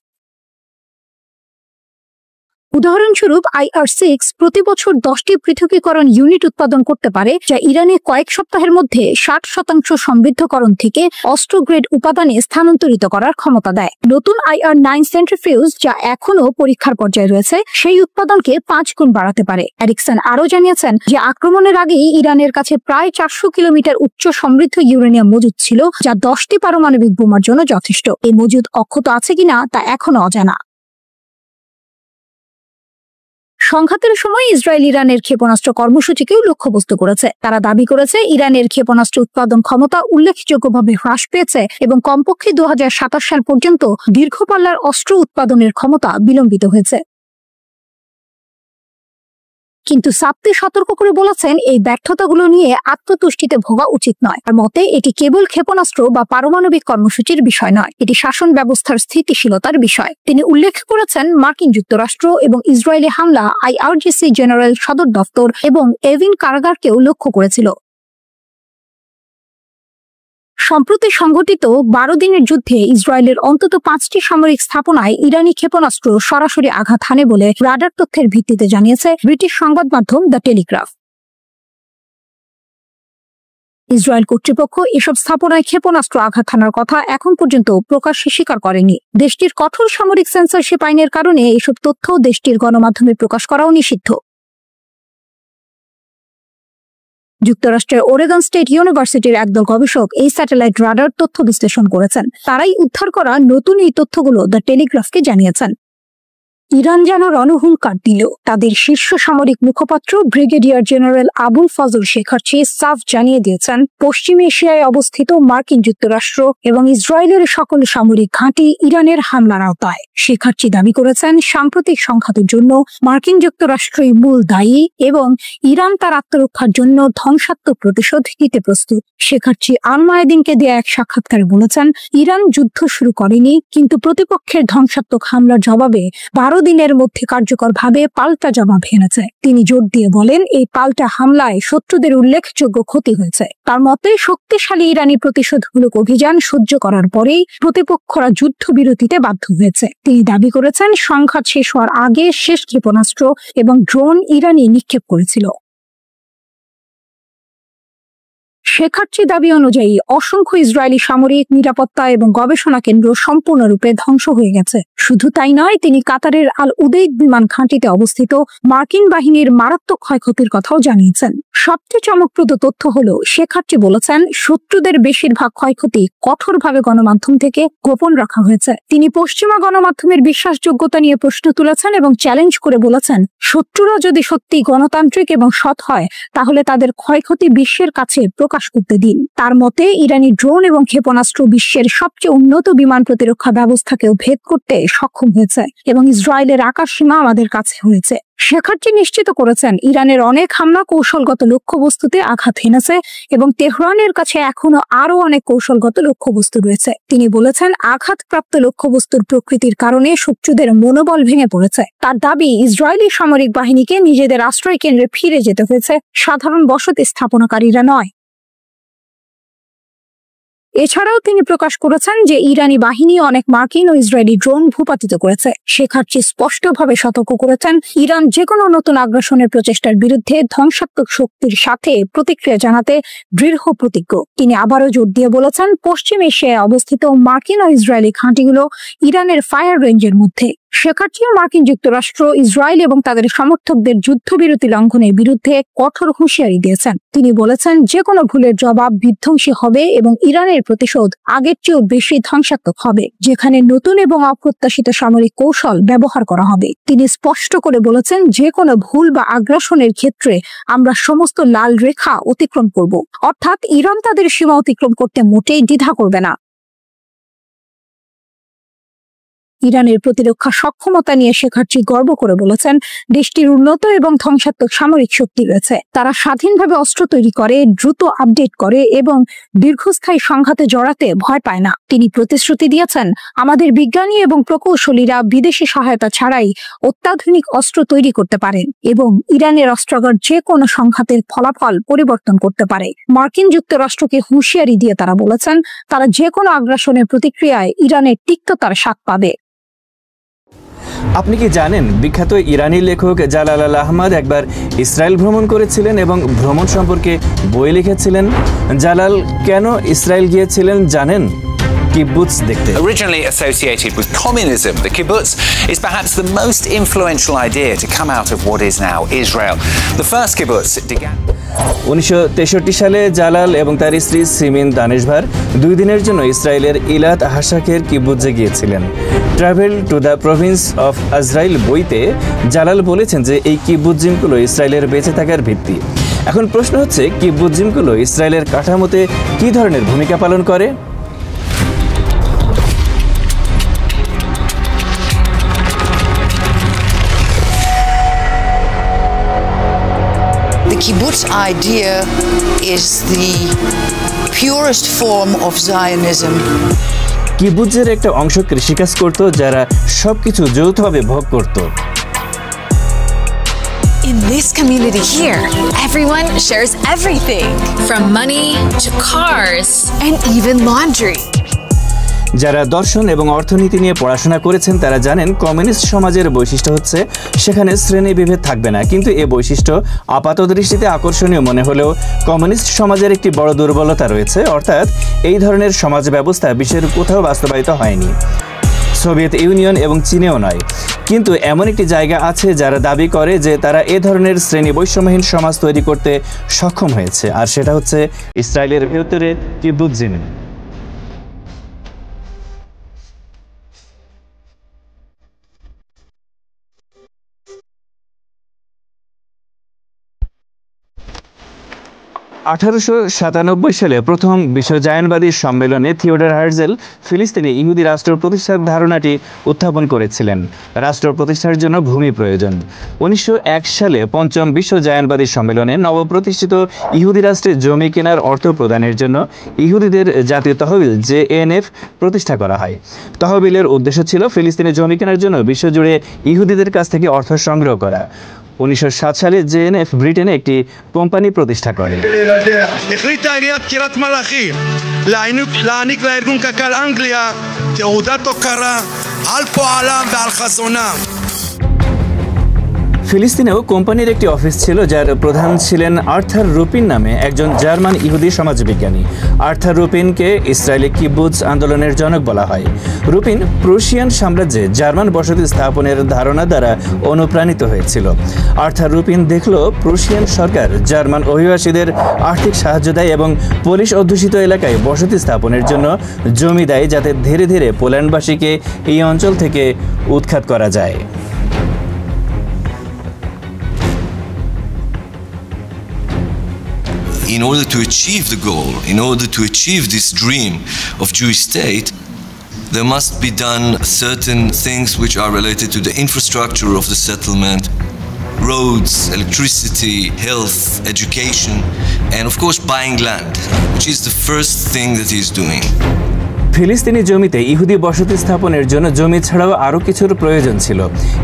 উদাহরণস্বরূপ IR-6 প্রতি বছর 10টি পৃথকীকরণ ইউনিট উৎপাদন করতে পারে, যা ইরানে কয়েক সপ্তাহের মধ্যে 60% সমৃদ্ধকরণ থেকে অস্ত্র গ্রেড উপাদানে স্থানান্তরিত করার ক্ষমতা দেয়। নতুন IR-9 সেন্ট্রিফিউজ, যা এখনো পরীক্ষার পর্যায়ে রয়েছে, সেই উৎপাদনকে 5 গুণ বাড়াতে পারে। এরিকসন আরও জানিয়েছেন যে আক্রমণের আগেই ইরানের কাছে প্রায় 400 কিলোমিটার উচ্চ সমৃদ্ধ ইউরেনিয়াম মজুদ ছিল, যা 10টি পারমাণবিক বোমার জন্য যথেষ্ট। এই মজুদ অক্ষত আছে কিনা তা এখনো অজানা। সংঘাতের সময় ইসরায়েল ইরানের ক্ষেপণাস্ত্র কর্মসূচিকেও লক্ষ্যবস্তু করেছে। তারা দাবি করেছে, ইরানের ক্ষেপণাস্ত্র উৎপাদন ক্ষমতা উল্লেখযোগ্যভাবে হ্রাস পেয়েছে এবং কমপক্ষে 2027 সাল পর্যন্ত দীর্ঘপাল্লার অস্ত্র উৎপাদনের ক্ষমতা বিলম্বিত হয়েছে। কিন্তু সাপ্তি সতর্ক করে বলেছেন, এই ব্যর্থতাগুলো নিয়ে আত্মতুষ্টিতে ভোগা উচিত নয়। তার মতে, এটি কেবল ক্ষেপণাস্ত্র বা পারমাণবিক কর্মসূচির বিষয় নয়, এটি শাসন ব্যবস্থার স্থিতিশীলতার বিষয়। তিনি উল্লেখ করেছেন, মার্কিন যুক্তরাষ্ট্র এবং ইসরায়েলি হামলা IRGC জেনারেল সদর দফতর এবং এভিন কারাগারকেও লক্ষ্য করেছিল। সম্প্রতি সংঘটিত 12 দিনের যুদ্ধে ইসরায়েলের অন্তত 5টি সামরিক স্থাপনায় ইরানি ক্ষেপণাস্ত্র সরাসরি আঘাত হানে বলে রাডার তথ্যের ভিত্তিতে জানিয়েছে ব্রিটিশ সংবাদ মাধ্যম দ্য টেলিগ্রাফ। ইসরায়েল কর্তৃপক্ষ এসব স্থাপনায় ক্ষেপণাস্ত্র আঘাত হানার কথা এখন পর্যন্ত প্রকাশ্যে স্বীকার করেনি। দেশটির কঠোর সামরিক সেন্সরশিপ আইনের কারণে এসব তথ্য দেশটির গণমাধ্যমে প্রকাশ করাও নিষিদ্ধ। যুক্তরাষ্ট্রের ওরেগন স্টেট ইউনিভার্সিটির একদল গবেষক এই স্যাটেলাইট রাডার তথ্য বিশ্লেষণ করেছেন। তারাই উদ্ধার করা নতুন এই তথ্যগুলো দ্য টেলিগ্রাফকে জানিয়েছেন। ইরান যেন রণহুঙ্কার দিল। তাদের শীর্ষ সামরিক মুখপাত্র ব্রিগেডিয়ার জেনারেল আবুল ফজল শেখার্চি সাফ জানিয়ে দিয়েছেন, পশ্চিম এশিয়ায় অবস্থিত মার্কিন যুক্তরাষ্ট্র এবং ইসরায়েলের সকল সামরিক ঘাঁটি ইরানের হামলার আওতায়। শেখার্চি দাবি করেছেন, সাম্প্রতিক সংঘাতের জন্য মার্কিন যুক্তরাষ্ট্রই মূল দায়ী এবং ইরান তার আত্মরক্ষার জন্য ধ্বংসাত্মক প্রতিশোধ নিতে প্রস্তুত। শেখার্চি আল মায়াদিনকে দেয়া এক সাক্ষাৎকারে বলেছেন, ইরান যুদ্ধ শুরু করেনি, কিন্তু প্রতিপক্ষের ধ্বংসাত্মক হামলার জবাবে 12 দিনের মধ্যে কার্যকরভাবে পাল্টা জবাব এনেছে। তিনি জোর দিয়ে বলেন, এই পাল্টা হামলায় শত্রুদের উল্লেখযোগ্য ক্ষতি হয়েছে। তার মতে, শক্তিশালী ইরানি প্রতিশোধমূলক অভিযান সহ্য করার পরেই প্রতিপক্ষরা যুদ্ধবিরতিতে বাধ্য হয়েছে। তিনি দাবি করেছেন, সংঘাত শেষ হওয়ার আগে শেষ ক্ষেপণাস্ত্র এবং ড্রোন ইরানি নিক্ষেপ করেছিল। শেখার্চি দাবি অনুযায়ী অসংখ্য ইসরায়েলি সামরিক, নিরাপত্তা এবং গবেষণা কেন্দ্র সম্পূর্ণরূপে ধ্বংস হয়ে গেছে। শুধু তাই নয়, তিনি কাতারের আল উদেইদ বিমান ঘাঁটিতে অবস্থিত মার্কিন বাহিনীর মারাত্মক ক্ষয়ক্ষতির কথাও জানিয়েছেন। সবচেয়ে চমকপ্রদ তথ্য হলো, শেখার্চি বলেছেন, শত্রুদের বেশিরভাগ ক্ষয়ক্ষতি কঠোরভাবে গণমাধ্যম থেকে গোপন রাখা হয়েছে। তিনি পশ্চিমা গণমাধ্যমের বিশ্বাসযোগ্যতা নিয়ে প্রশ্ন তুলেছেন এবং চ্যালেঞ্জ করে বলেছেন, শত্রুরা যদি সত্যি গণতান্ত্রিক এবং সৎ হয়, তাহলে তাদের ক্ষয়ক্ষতি বিশ্বের কাছে প্রকাশ প্রকাশ করতে দিন। তার মতে ইরানি ড্রোন এবং ক্ষেপণাস্ত্র বিশ্বের সবচেয়ে উন্নত বিমান প্রতিরক্ষা ব্যবস্থাকেও ভেদ করতে সক্ষম হয়েছে এবং ইসরায়েলের আকাশ সীমা আমাদের কাছে হয়েছে। শেখার্জি নিশ্চিত করেছেন ইরানের অনেক হামলা কৌশলগত লক্ষ্যবস্তুতে আঘাত হেনেছে এবং তেহরানের কাছে এখনো আরো অনেক কৌশলগত লক্ষ্যবস্তু রয়েছে। তিনি বলেছেন আঘাতপ্রাপ্ত লক্ষ্যবস্তুর প্রকৃতির কারণে শত্রুদের মনোবল ভেঙে পড়েছে। তার দাবি ইসরায়েলি সামরিক বাহিনীকে নিজেদের আশ্রয় কেন্দ্রে ফিরে যেতে হয়েছে, সাধারণ বসতি স্থাপনাকারীরা নয়। এছাড়াও তিনি প্রকাশ করেছেন যে ইরানি বাহিনী অনেক মার্কিন ও ইসরায়েলি ড্রোন ভূপাতিত করেছে। শেখার্জি স্পষ্টভাবে সতর্ক করেছেন ইরান যে কোনো নতুন আগ্রাসনের প্রচেষ্টার বিরুদ্ধে ধ্বংসাত্মক শক্তির সাথে প্রতিক্রিয়া জানাতে দৃঢ় প্রতিজ্ঞ। তিনি আবারও জোর দিয়ে বলেছেন পশ্চিম এশিয়ায় অবস্থিত মার্কিন ও ইসরায়েলি ঘাঁটিগুলো ইরানের ফায়ার রেঞ্জের মধ্যে। শেখার্জি মার্কিন যুক্তরাষ্ট্র, ইসরায়েল এবং তাদের সমর্থকদের যুদ্ধবিরতি লঙ্ঘনের বিরুদ্ধে কঠোর হুঁশিয়ারি দিয়েছেন। তিনি বলেছেন যে কোনো ভুলের জবাব বিধ্বংসী হবে এবং ইরানের প্রতিশোধ আগের চেয়েও বেশি ধ্বংসাত্মক হবে, যেখানে নতুন এবং অপ্রত্যাশিত সামরিক কৌশল ব্যবহার করা হবে। তিনি স্পষ্ট করে বলেছেন যে কোনো ভুল বা আগ্রাসনের ক্ষেত্রে আমরা সমস্ত লাল রেখা অতিক্রম করব, অর্থাৎ ইরান তাদের সীমা অতিক্রম করতে মোটেই দ্বিধা করবে না। ইরানের প্রতিরক্ষা সক্ষমতা নিয়ে শেখার্জি গর্ব করে বলেছেন দেশটির উন্নত এবং ধ্বংসাত্মক সামরিক শক্তি রয়েছে। তারা স্বাধীনভাবে অস্ত্র তৈরি করে, দ্রুত আপডেট করে এবং দীর্ঘস্থায়ী সংঘাতে জড়াতে ভয় পায় না। তিনি প্রতিশ্রুতি দিয়েছেন আমাদের বিজ্ঞানী এবং প্রকৌশলীরা বিদেশি সহায়তা ছাড়াই অত্যাধুনিক অস্ত্র তৈরি করতে পারেন এবং ইরানের অস্ত্রাগার যে কোনো সংঘাতের ফলাফল পরিবর্তন করতে পারে। মার্কিন যুক্তরাষ্ট্রকে হুঁশিয়ারি দিয়ে তারা বলেছেন তারা যে কোনো আগ্রাসনের প্রতিক্রিয়ায় ইরানের তিক্ততার স্বাদ পাবে। আপনি কি জানেন বিখ্যাত ইরানি লেখক জালাল আল আহমদ একবার ইসরায়েল ভ্রমণ করেছিলেন এবং ভ্রমণ সম্পর্কে বই লিখেছিলেন? জালাল কেন ইসরায়েল গিয়েছিলেন জানেন? কিব্বুৎজ দেখতে। Originally associated with communism, the kibbutz is perhaps the most influential idea to come out of what is now Israel. The first kibbutz began 1963 সালে জালাল এবং তার স্ত্রী সিমিন দানেশভার 2 দিনের জন্য ইসরায়েলের ইলাত হাসাকের কিব্বুৎজে গিয়েছিলেন। Travel to the Province of আজরাইল বইতে জালাল বলেছেন যে এই কিব্বুৎজগুলো ইসরায়েলের বেঁচে থাকার ভিত্তি। এখন প্রশ্ন হচ্ছে কিব্বুৎজগুলো ইসরায়েলের কাঠামোতে কী ধরনের ভূমিকা পালন করে? The kibbutz idea is the purest form of Zionism. কিব্বুৎজের একটা অংশ কৃষিকাজ করত, যারা সবকিছু যৌথভাবে ভোগ করত। In this community here, everyone shares everything, from money to cars and even laundry. যারা দর্শন এবং অর্থনীতি নিয়ে পড়াশোনা করেছেন তারা জানেন কমিউনিস্ট সমাজের বৈশিষ্ট্য হচ্ছে সেখানে শ্রেণী বিভেদ থাকবে না। কিন্তু এই বৈশিষ্ট্য আপাত দৃষ্টিতে আকর্ষণীয় মনে হলেও কমিউনিস্ট সমাজের একটি বড় দুর্বলতা রয়েছে, অর্থাৎ এই ধরনের সমাজ ব্যবস্থা বিশ্বের কোথাও বাস্তবায়িত হয়নি, সোভিয়েত ইউনিয়ন এবং চীনেও নয়। কিন্তু এমন একটি জায়গা আছে যারা দাবি করে যে তারা এ ধরনের শ্রেণী বৈষম্যহীন সমাজ তৈরি করতে সক্ষম হয়েছে, আর সেটা হচ্ছে ইসরায়েলের ভেতরে কিব্বুৎজিম। সালে প্রথম বিশ্ব জায়নবাদী সম্মেলনে থিওডর হার্জেল ফিলিস্তিনে ইহুদি রাষ্ট্র প্রতিষ্ঠার ধারণাটি উত্থাপন করেছিলেন। রাষ্ট্র প্রতিষ্ঠার জন্য ভূমি প্রয়োজন। 1901 সালে পঞ্চম বিশ্ব জায়নবাদী সম্মেলনে নবপ্রতিষ্ঠিত ইহুদি রাষ্ট্রে জমি কেনার অর্থ প্রদানের জন্য ইহুদিদের জাতীয় তহবিল JNF প্রতিষ্ঠা করা হয়। তহবিলের উদ্দেশ্য ছিল ফিলিস্তিনে জমি কেনার জন্য বিশ্বজুড়ে ইহুদিদের কাছ থেকে অর্থ সংগ্রহ করা। 1907 সালে JNF ব্রিটেনে একটি কোম্পানি প্রতিষ্ঠা করে। החליטה עיריית קריית מלאכי להעניק לארגון קק"ל אנגליה תעודת הוקרה על פועלם ועל חזונם. ফিলিস্তিনেও কোম্পানির একটি অফিস ছিল, যার প্রধান ছিলেন আর্থার রুপিন নামে একজন জার্মান ইহুদি সমাজবিজ্ঞানী। আর্থার রুপিনকে ইসরায়েলি কিব্বুৎজ আন্দোলনের জনক বলা হয়। রুপিন প্রুশিয়ান সাম্রাজ্যে জার্মান বসতি স্থাপনের ধারণা দ্বারা অনুপ্রাণিত হয়েছিল। আর্থার রুপিন দেখল প্রুশিয়ান সরকার জার্মান অভিবাসীদের আর্থিক সাহায্য দেয় এবং পোলিশ অধ্যুষিত এলাকায় বসতি স্থাপনের জন্য জমি দেয়, যাতে ধীরে ধীরে পোল্যান্ডবাসীকে এই অঞ্চল থেকে উৎখাত করা যায়। in order to achieve the goal, in order to achieve this dream of Jewish state, there must be done certain things which are related to the infrastructure of the settlement, roads, electricity, health, education, and of course buying land, which is the first thing that he is doing. ফিলিস্তিনি জমিতে ইহুদি বসতি স্থাপনের জন্য জমি ছাড়াও আরও কিছুর প্রয়োজন ছিল।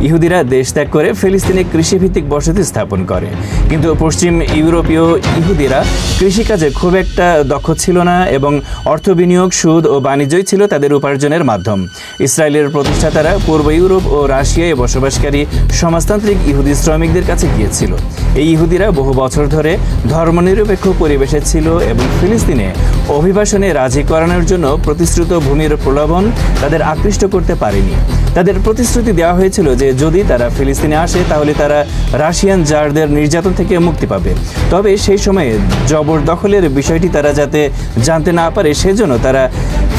ইহুদিরা দেশ ত্যাগ করে ফিলিস্তিনে কৃষিভিত্তিক বসতি স্থাপন করে, কিন্তু পশ্চিম ইউরোপীয় ইহুদিরা কৃষিকাজে খুব একটা দক্ষ ছিল না এবং অর্থ বিনিয়োগ, সুদ ও বাণিজ্যই ছিল তাদের উপার্জনের মাধ্যম। ইসরায়েলের প্রতিষ্ঠাতারা পূর্ব ইউরোপ ও রাশিয়ায় বসবাসকারী সমাজতান্ত্রিক ইহুদি শ্রমিকদের কাছে গিয়েছিল। এই ইহুদিরা বহু বছর ধরে ধর্মনিরপেক্ষ পরিবেশে ছিল এবং ফিলিস্তিনে অভিবাসনে রাজি করানোর জন্য প্রতিশ্রুত ভূমির প্রলোভন তাদের আকৃষ্ট করতে পারেনি। তাদের প্রতিশ্রুতি দেওয়া হয়েছিল যে যদি তারা ফিলিস্তিনে আসে তাহলে তারা রাশিয়ান জারদের নির্যাতন থেকে মুক্তি পাবে। তবে সেই সময়ে জবরদখলের বিষয়টি তারা যাতে জানতে না পারে সেজন্য তারা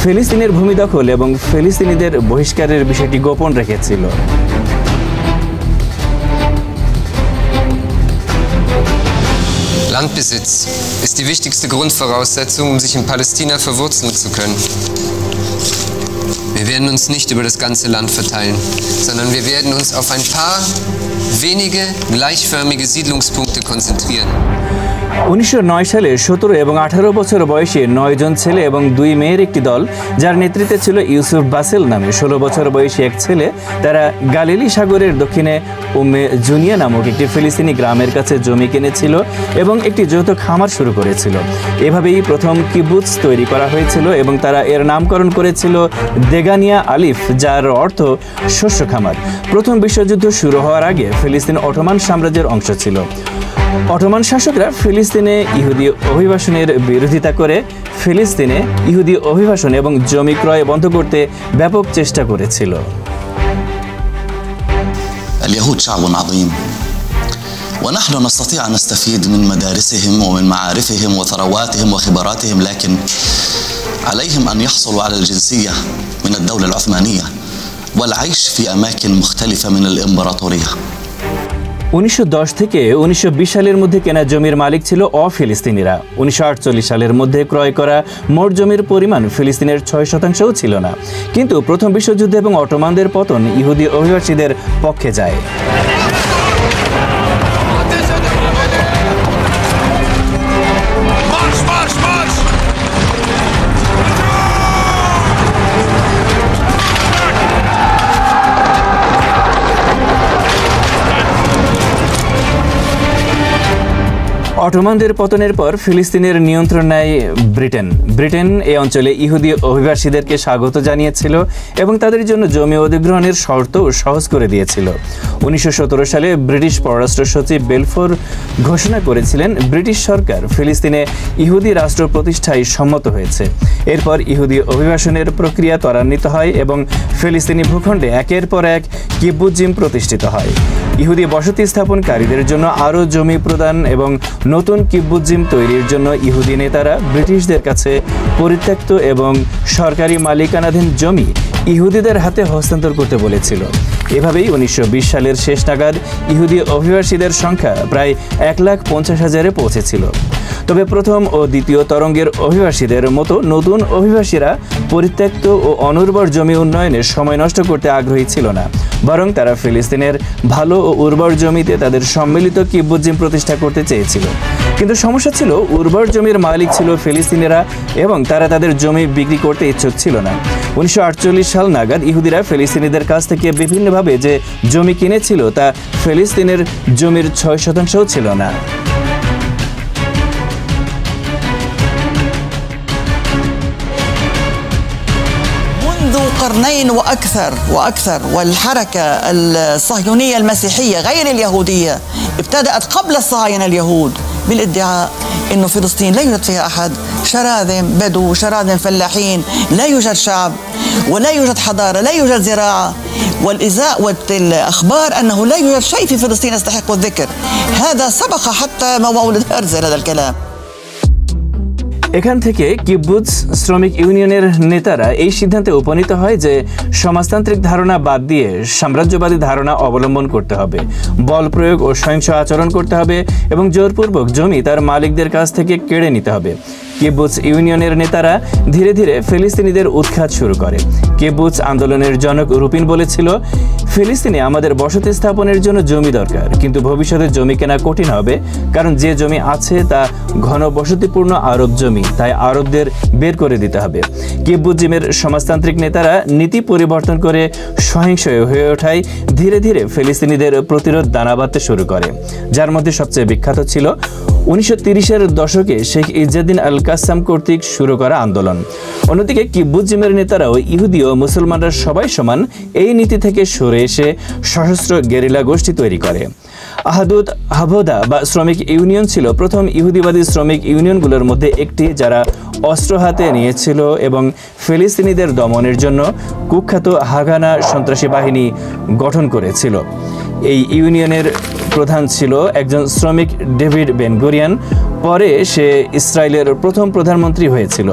ফিলিস্তিনের ভূমি দখল এবং ফিলিস্তিনিদের বহিষ্কারের বিষয়টি গোপন রেখেছিল। Landbesitz ist die wichtigste Grundvoraussetzung, um sich in Palästina verwurzeln zu können. Wir werden uns nicht über das ganze Land verteilen, sondern wir werden uns auf ein paar wenige gleichförmige Siedlungspunkte konzentrieren. 1909 সালে 17 এবং 18 বছর বয়সী 9 জন ছেলে এবং 2 মেয়ের একটি দল, যার নেতৃত্বে ছিল ইউসুফ বাসেল নামে 16 বছর বয়সী এক ছেলে, তারা গালিলি সাগরের দক্ষিণে উম্মে জুনিয়া নামক একটি ফিলিস্তিনি গ্রামের কাছে জমি কিনেছিল এবং একটি যৌথ খামার শুরু করেছিল। এভাবেই প্রথম কিবুৎস তৈরি করা হয়েছিল এবং তারা এর নামকরণ করেছিল দেগানিয়া আলিফ, যার অর্থ শস্য খামার। প্রথম বিশ্বযুদ্ধ শুরু হওয়ার আগে ফিলিস্তিন অটোমান সাম্রাজ্যের অংশ ছিল। অটোমান শাসকরা ফিলিস্তিনে ইহুদি অভিবাসনের বিরোধিতা করে ফিলিস্তিনে ইহুদি অভিবাসন এবং জমি ক্রয় বন্ধ করতে ব্যাপক চেষ্টা করেছিল। اليهود شعب عظيم ونحن نستطيع أن نستفيد من مدارسهم ومن معارفهم وثرواتهم وخبراتهم، لكن عليهم أن يحصلوا على الجنسية من الدولة العثمانية والعيش في أماكن مختلفة من الإمبراطورية। 1910 থেকে 1920 সালের মধ্যে কেনা জমির মালিক ছিল অফিলিস্তিনিরা। 1948 সালের মধ্যে ক্রয় করা মোট জমির পরিমাণ ফিলিস্তিনের 6% ছিল না। কিন্তু প্রথম বিশ্বযুদ্ধ এবং অটোমানদের পতন ইহুদি অভিবাসীদের পক্ষে যায়। অটোমানদের পতনের পর ফিলিস্তিনের নিয়ন্ত্রণ নেয় ব্রিটেন এই অঞ্চলে ইহুদি অভিবাসীদেরকে স্বাগত জানিয়েছিল এবং তাদের জন্য জমি অধিগ্রহণের শর্তও সহজ করে দিয়েছিল। 1917 সালে ব্রিটিশ পররাষ্ট্র সচিব বেলফোর ঘোষণা করেছিলেন ব্রিটিশ সরকার ফিলিস্তিনে ইহুদি রাষ্ট্র প্রতিষ্ঠায় সম্মত হয়েছে। এরপর ইহুদি অভিবাসনের প্রক্রিয়া ত্বরান্বিত হয় এবং ফিলিস্তিনি ভূখণ্ডে একের পর এক কিব্বুৎজিম প্রতিষ্ঠিত হয়। ইহুদি বসতি স্থাপনকারীদের জন্য আরও জমি প্রদান এবং নতুন কিব্বুৎজিম তৈরির জন্য ইহুদি নেতারা ব্রিটিশদের কাছে পরিত্যক্ত এবং সরকারি মালিকানাধীন জমি ইহুদিদের হাতে হস্তান্তর করতে বলেছিল। এভাবেই 1920 সালের শেষ নাগাদ ইহুদি অভিবাসীদের সংখ্যা প্রায় 1,50,000-এ পৌঁছেছিল। তবে প্রথম ও দ্বিতীয় তরঙ্গের অভিবাসীদের মতো নতুন অভিবাসীরা পরিত্যক্ত ও অনুর্বর জমি উন্নয়নে সময় নষ্ট করতে আগ্রহী ছিল না, বরং তারা ফিলিস্তিনের ভালো ও উর্বর জমিতে তাদের সম্মিলিত কিব্বুৎজিম প্রতিষ্ঠা করতে চেয়েছিল। কিন্তু সমস্যা ছিল উর্বর জমির মালিক ছিল ফিলিস্তিনিরা এবং তারা তাদের জমি বিক্রি করতে ইচ্ছুক ছিল না। 1948 সাল নাগাদ ইহুদিরা ফিলিস্তিনিদের কাছ থেকে বিভিন্নভাবে যে জমি কিনেছিল তা ফিলিস্তিনের জমির 6%ও ছিল না। قرنين وأكثر والحركة الصهيونية المسيحية غير اليهودية ابتدأت قبل الصهاينة اليهود بالادعاء أنه فلسطين لا يوجد فيها أحد، شراذم بدو، شراذم فلاحين، لا يوجد شعب ولا يوجد حضارة، لا يوجد زراعة، والإزاء والأخبار أنه لا يوجد شيء في فلسطين يستحق الذكر. هذا سبق حتى مولد هرزل هذا الكلام. এখান থেকে কিব্বুৎজ শ্রমিক ইউনিয়নের নেতারা এই সিদ্ধান্তে উপনীত হয় যে সমাজতান্ত্রিক ধারণা বাদ দিয়ে সাম্রাজ্যবাদী ধারণা অবলম্বন করতে হবে, বল প্রয়োগ ও সহিংস আচরণ করতে হবে এবং জোরপূর্বক জমি তার মালিকদের কাছ থেকে কেড়ে নিতে হবে। কিব্বুৎজ ইউনিয়নের নেতারা ধীরে ধীরে ফিলিস্তিনিদের উৎখাত শুরু করে। কিব্বুৎজ আন্দোলনের জনক রুপিন বলেছিল, ফিলিস্তিনে আমাদের বসতি স্থাপনের জন্য জমি দরকার, কিন্তু ভবিষ্যতে জমি কেনা কঠিন হবে, কারণ যে জমি আছে তা ঘন বসতিপূর্ণ আরব জমি, তাই আরবদের বের করে দিতে হবে। কিব্বুৎজিমের সমাজতান্ত্রিক নেতারা নীতি পরিবর্তন করে সহিংস হয়ে ওঠায় ধীরে ধীরে ফিলিস্তিনিদের প্রতিরোধ দানা বাঁধতে শুরু করে, যার মধ্যে সবচেয়ে বিখ্যাত ছিল 1930-এর দশকে শেখ ইজ্জাদ্দিন আল কাসাম কর্তৃক শুরু করা আন্দোলন। অন্যদিকে কিব্বুৎজিমের নেতারাও ইহুদি ও মুসলমানরা সবাই সমান এই নীতি থেকে সরে এসে সশস্ত্র গেরিলা গোষ্ঠী তৈরি করে। আহাদুত হাভোদা বা শ্রমিক ইউনিয়ন ছিল প্রথম ইহুদিবাদী শ্রমিক ইউনিয়নগুলোর মধ্যে একটি, যারা অস্ত্র হাতে নিয়েছিল এবং ফিলিস্তিনিদের দমনের জন্য কুখ্যাত হাগানা সন্ত্রাসী বাহিনী গঠন করেছিল। এই ইউনিয়নের প্রধান ছিল একজন শ্রমিক ডেভিড বেন গুরিয়ান। পরে সে ইসরায়েলের প্রথম প্রধানমন্ত্রী হয়েছিল।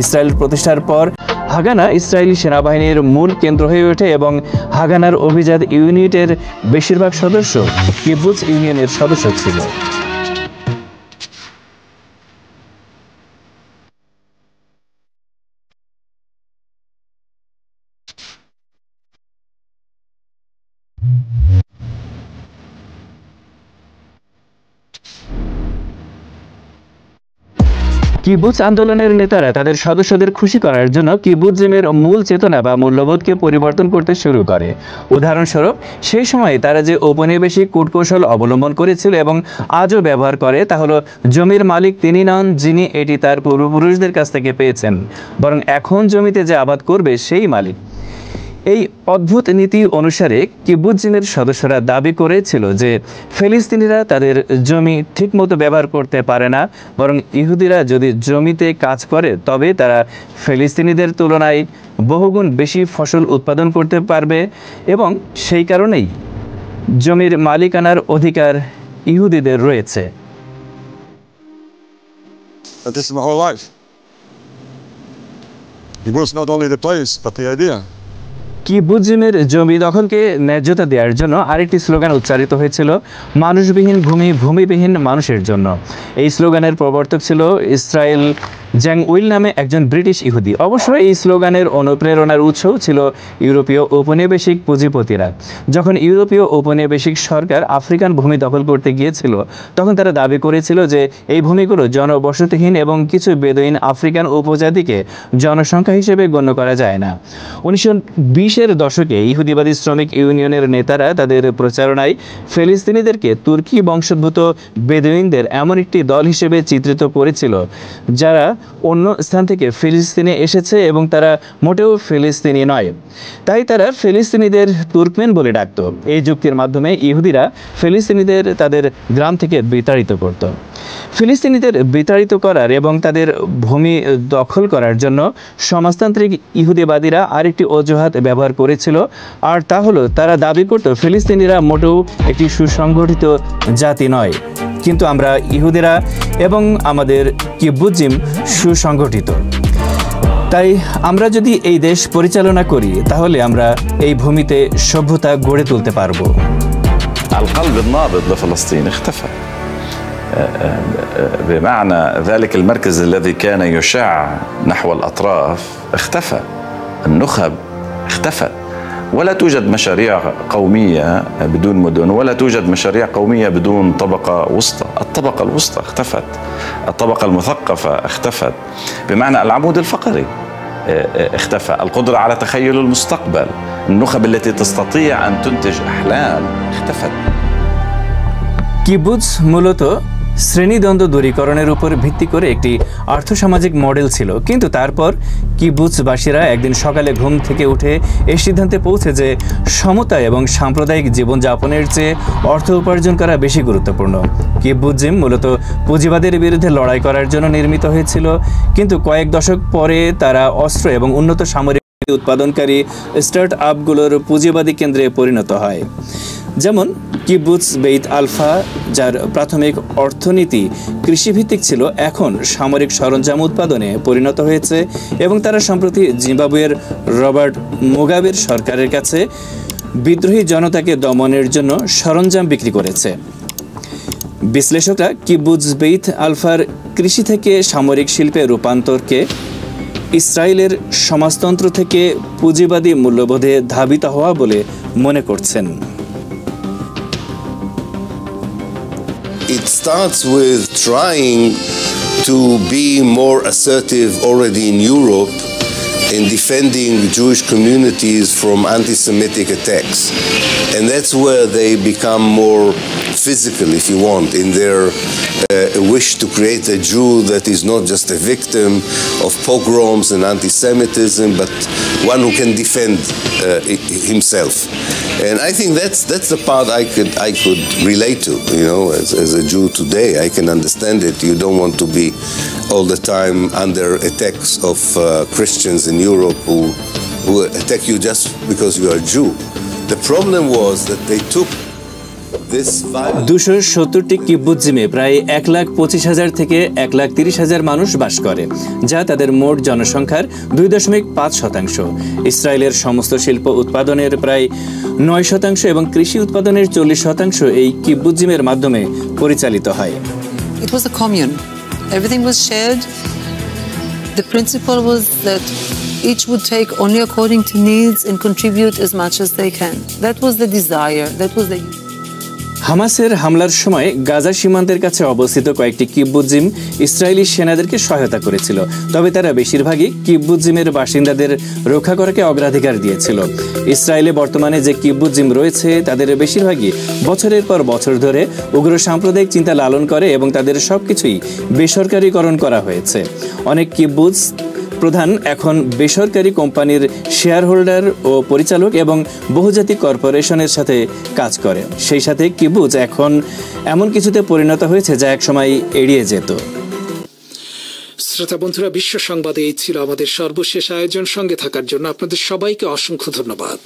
ইসরায়েল প্রতিষ্ঠার পর হাগানা ইসরায়েলি সেনাবাহিনীর মূল কেন্দ্র হয়ে ওঠে এবং হাগানার অভিজাত ইউনিটের বেশিরভাগ সদস্য কিব্বুৎজ ইউনিয়নের সদস্য ছিল। কিব্বুৎজ আন্দোলনের নেতারা তাদের সদস্যদের খুশি করার জন্য কিব্বুৎজিমের মূল চেতনা বা মূল্যবোধকে পরিবর্তন করতে শুরু করে। উদাহরণস্বরূপ, সেই সময় তারা যে ঔপনিবেশিক কূটকৌশল অবলম্বন করেছিল এবং আজও ব্যবহার করে তা হলো, জমির মালিক তিনি নন যিনি এটি তার পূর্বপুরুষদের কাছ থেকে পেয়েছেন, বরং এখন জমিতে যে আবাদ করবে সেই মালিক। এই অদ্ভুত নীতি অনুসারে কিব্বুৎজিমের সদস্যরা দাবি করেছিল যে ফিলিস্তিনিরা তাদের জমি ঠিকমতো ব্যবহার করতে পারে না, বরং ইহুদিরা যদি জমিতে কাজ করে তবে তারা ফিলিস্তিনিদের তুলনায় বহুগুণ বেশি ফসল উৎপাদন করতে পারবে এবং সেই কারণেই জমির মালিকানার অধিকার ইহুদিদের রয়েছে। This is my whole life. It was not only the place, but the idea. কিব্বুৎজিমের জমি দখলকে ন্যায্যতা দেওয়ার জন্য আরেকটি স্লোগান উচ্চারিত হয়েছিল, মানুষবিহীন ভূমি ভূমিবিহীন মানুষের জন্য। এই স্লোগানের প্রবর্তক ছিল ইসরায়েল জ্যাং উইল নামে একজন ব্রিটিশ ইহুদি। অবশ্য এই স্লোগানের অনুপ্রেরণার উৎসও ছিল ইউরোপীয় ঔপনিবেশিক পুঁজিপতিরা। যখন ইউরোপীয় ঔপনিবেশিক সরকার আফ্রিকান ভূমি দখল করতে গিয়েছিল, তখন তারা দাবি করেছিল যে এই ভূমিগুলো জনবসতিহীন এবং কিছু বেদুইন আফ্রিকান উপজাতিকে জনসংখ্যা হিসেবে গণ্য করা যায় না। 1920-এর দশকে ইহুদিবাদী শ্রমিক ইউনিয়নের নেতারা তাদের প্রচারণায় ফিলিস্তিনিদেরকে তুর্কি বংশোদ্ভূত বেদুইনদের এমন একটি দল হিসেবে চিত্রিত করেছিল যারা অন্য স্থান থেকে ফিলিস্তিনে এসেছে এবং তারা মোটেও ফিলিস্তিনি নয়, তাই তারা ফিলিস্তিনিদের তুর্কমেন বলে ডাকত। এই যুক্তির মাধ্যমে ইহুদিরা ফিলিস্তিনিদের তাদের গ্রাম থেকে বিতাড়িত করত। ফিলিস্তিনিদের বিতাড়িত করার এবং তাদের ভূমি দখল করার জন্য সমাজতান্ত্রিক ইহুদিবাদীরা আরেকটি অজুহাত ব্যবহার করেছিল, আর তা হলো তারা দাবি করত ফিলিস্তিনিরা মোটেও একটি সুসংগঠিত জাতি নয়, কিন্তু আমরা ইহুদিরা এবং আমাদের কিব্বুৎজিম সুসংগঠিত। তাই আমরা যদি এই দেশ পরিচালনা করি তাহলে আমরা এই ভূমিতে সভ্যতা গড়ে তুলতে পারব। القلب النابض لفلسطين اختفى، بمعنى ذلك المركز الذي كان يشع نحو الأطراف اختفى، النخب اختفت، ولا توجد مشاريع قومية بدون مدن، ولا توجد مشاريع قومية بدون طبقة وسطى. الطبقة الوسطى اختفت، الطبقة المثقفة اختفت، بمعنى العمود الفقري اختفى، القدرة على تخيل المستقبل، النخب التي تستطيع أن تنتج أحلام اختفت. কিব্বুৎজ মূলত শ্রেণীদ্বন্দ্ব দূরীকরণের উপর ভিত্তি করে একটি আর্থসামাজিক মডেল ছিল, কিন্তু তারপর কিব্বুৎজবাসীরা একদিন সকালে ঘুম থেকে উঠে এই সিদ্ধান্তে পৌঁছে যে সমতা এবং সাম্প্রদায়িক জীবনযাপনের চেয়ে অর্থ উপার্জন করা বেশি গুরুত্বপূর্ণ। কিব্বুৎজিম মূলত পুঁজিবাদের বিরুদ্ধে লড়াই করার জন্য নির্মিত হয়েছিল, কিন্তু কয়েক দশক পরে তারা অস্ত্র এবং উন্নত সামরিক উৎপাদনকারী স্টার্ট আপগুলোর পুঁজিবাদী কেন্দ্রে পরিণত হয়। যেমন কিবুৎজ বেইত আলফা, যার প্রাথমিক অর্থনীতি কৃষিভিত্তিক ছিল, এখন সামরিক সরঞ্জাম উৎপাদনে পরিণত হয়েছে এবং তারা সম্প্রতি জিম্বাবুয়ের রবার্ট মুগাবের সরকারের কাছে বিদ্রোহী জনতাকে দমনের জন্য সরঞ্জাম বিক্রি করেছে। বিশ্লেষকরা কিবুৎজ বেইত আলফার কৃষি থেকে সামরিক শিল্পে রূপান্তরকে ইসরায়েলের সমাজতন্ত্র থেকে পুঁজিবাদী মূল্যবোধে ধাবিত হওয়া বলে মনে করছেন। It starts with trying to be more assertive already in Europe in defending Jewish communities from anti-Semitic attacks. And that's where they become more physical, if you want, in their wish to create a Jew that is not just a victim of pogroms and anti-Semitism, but one who can defend himself. And I think that's the part I could relate to, you know, as a Jew today. I can understand it. You don't want to be all the time under attacks of Christians in Europe who attack you just because you are a Jew. The problem was that they took 270টি কিব্বুৎজিমে প্রায় 1,25,000 থেকে 1,30,000 মানুষ বাস করে, যা তাদের মোট জনসংখ্যার 2.5%। ইসরায়েলের সমস্ত শিল্প উৎপাদনের প্রায় 9% এবং কৃষি উৎপাদনের 40% এই কিব্বুৎজিমের মাধ্যমে পরিচালিত হয়। It was a commune. Everything was shared. The principle was that each would take only according to needs and contribute as much as they can. That was the desire. That was the হামাসের হামলার সময় গাজা সীমান্তের কাছে অবস্থিত কয়েকটি কিব্বুৎজিম ইসরায়েলি সেনাদেরকে সহায়তা করেছিল, তবে তারা বেশিরভাগই কিব্বুৎজিমের বাসিন্দাদের রক্ষা করাকে অগ্রাধিকার দিয়েছিল। ইসরায়েলে বর্তমানে যে কিব্বুৎজিম রয়েছে তাদের বেশিরভাগই বছরের পর বছর ধরে উগ্র সাম্প্রদায়িক চিন্তা লালন করে এবং তাদের সবকিছুই বেসরকারীকরণ করা হয়েছে। অনেক কিব্বুৎজ প্রধান এখন বেসরকারি কোম্পানির শেয়ার হোল্ডার ও পরিচালক এবং বহুজাতিক কর্পোরেশনের সাথে কাজ করে। সেই সাথে কিবুৎজ এখন এমন কিছুতে পরিণত হয়েছে যা একসময় এড়িয়ে যেত। শ্রোতা বন্ধুরা, বিশ্ব সংবাদে এই ছিল আমাদের সর্বশেষ আয়োজন। সঙ্গে থাকার জন্য আপনাদের সবাইকে অসংখ্য ধন্যবাদ।